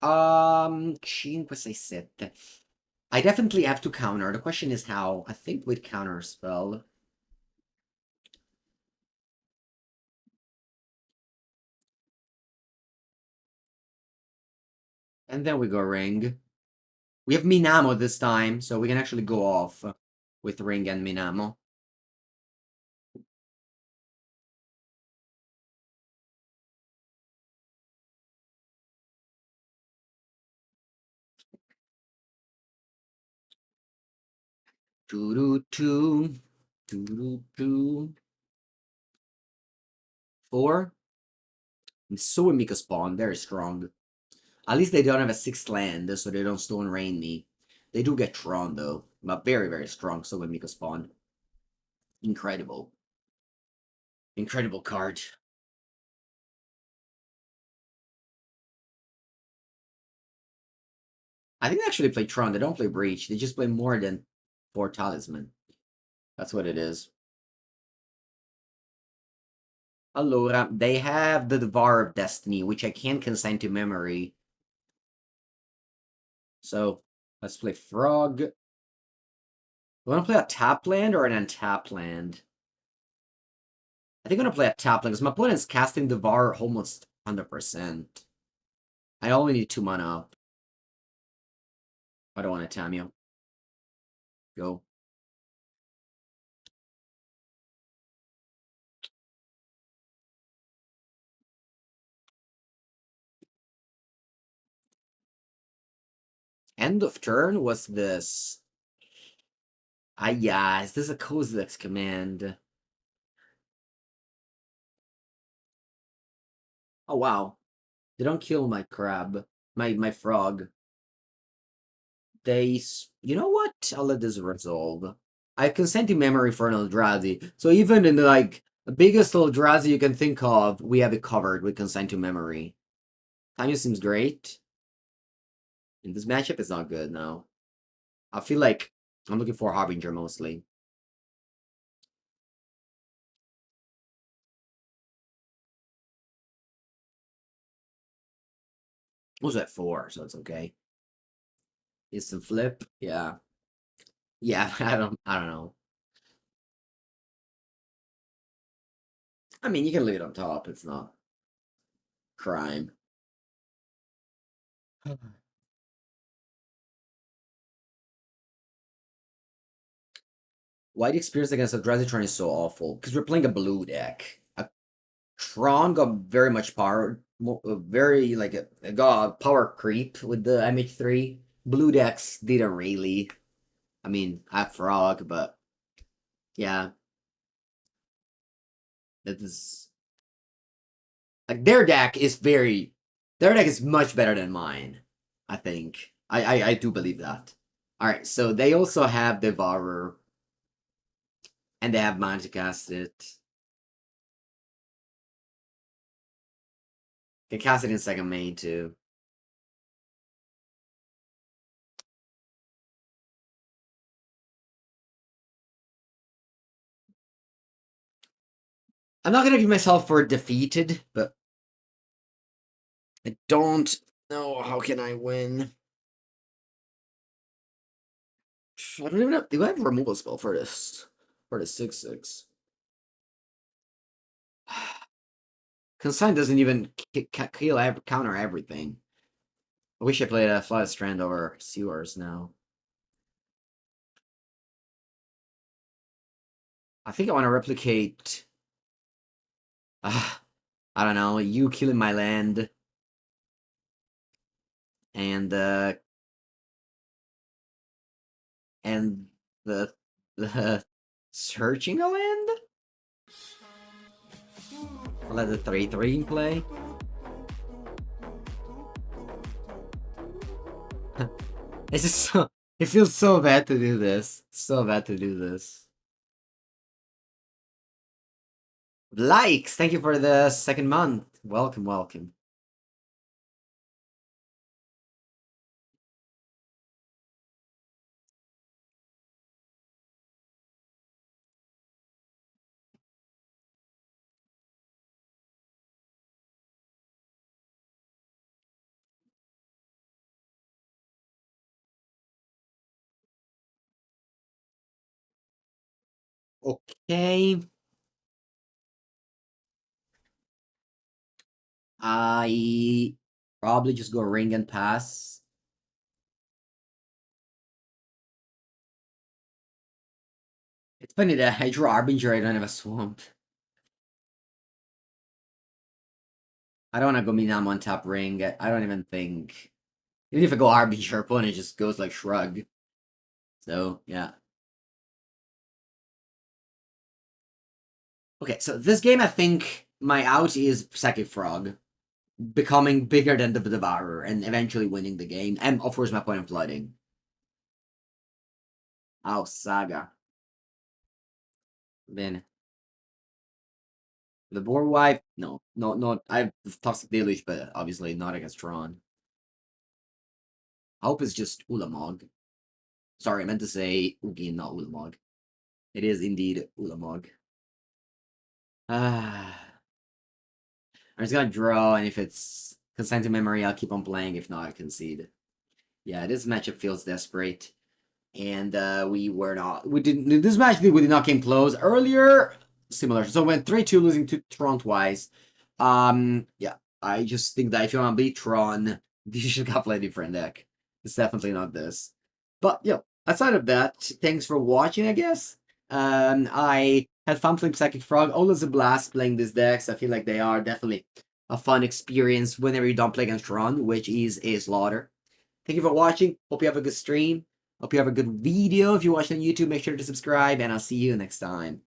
5, 6, 7. I definitely have to counter. The question is how. I think with Counterspell. And then we go Ring. We have Minamo this time, so we can actually go off with Ring and Minamo. Doo-doo-doo. Doo-doo-doo. 4. And Suamika spawn, very strong. At least they don't have a 6th land, so they don't Stone Rain me. They do get Tron, though. But very, very strong Suamika spawn. Incredible. Incredible card. I think they actually play Tron. They don't play Breach. They just play more than 4 Talisman. That's what it is. Allora, they have the Devourer of Destiny, which I can't consign to memory. So, let's play Frog. Do I want to play a tap land or an untap land? I think I'm going to play a tap land because my opponent's casting Devourer almost 100%. I only need 2 mana up. I don't want to Tamiyo. Go. End of turn? What's this? Ah, yeah. Is this a Kozilek's command? Oh, wow. They don't kill my crab. My frog. You know what? I'll let this resolve. I consent to memory for an Eldrazi. So even in the biggest Eldrazi you can think of, we have it covered with consent to memory. Tamiyo seems great. In this matchup, it's not good now. I feel like I'm looking for Harbinger mostly. Also at 4, so it's okay. Instant flip, yeah. Yeah, I don't know. I mean, you can leave it on top. It's not crime. Why the experience against a Tron is so awful? Because we're playing a blue deck. A Tron got very much power, very got power creep with the MH3. blue decks didn't really. I mean, I have Frog, but yeah, that is like their deck is much better than mine. I think I do believe that. All right, so they also have Devourer, and they have mana to cast it. Can cast it in second main too. I'm not gonna give myself for defeated, but I don't know how can I win. I don't even know. Do I have a removal spell for this? For the 6/6? Consign doesn't even counter everything. I wish I played a Flooded Strand over Sewers now. I think I want to replicate. I don't know. You killing my land, and and the searching a land. I'll let the 3/3 in play. It's just so. It feels so bad to do this. So bad to do this. Likes, thank you for the second month. Welcome, welcome. Okay. I probably just go ring and pass. It's funny that I draw Harbinger, I don't have a swamp. I don't want to go Minamo on top ring. I don't even think. Even if I go Harbinger, opponent just goes like shrug. So, yeah. Okay, so this game, I think my out is Psychic Frog. Becoming bigger than the Devourer and eventually winning the game. And of course, my point of flooding. Oh, Saga. Then the board wipe? No, no. I have Toxic Deluge, but obviously not against Tron. Hope is just Ulamog. Sorry, I meant to say Ugin, not Ulamog. It is indeed Ulamog. Ah. I'm just gonna draw, and if it's consigned to memory, I'll keep on playing. If not, I concede. Yeah, this matchup feels desperate. And we were not. We didn't. This match we did not came close earlier. Similar. So we went 3-2, losing to Tron twice. Yeah. I just think that if you want to beat Tron, you should have play a different deck. It's definitely not this. But yeah, outside of that, thanks for watching, I guess. I had fun playing Psychic Frog. Always a blast playing these decks. I feel like they are definitely a fun experience whenever you don't play against Tron, which is a slaughter. Thank you for watching. Hope you have a good stream. Hope you have a good video. If you're watching on YouTube, make sure to subscribe, and I'll see you next time.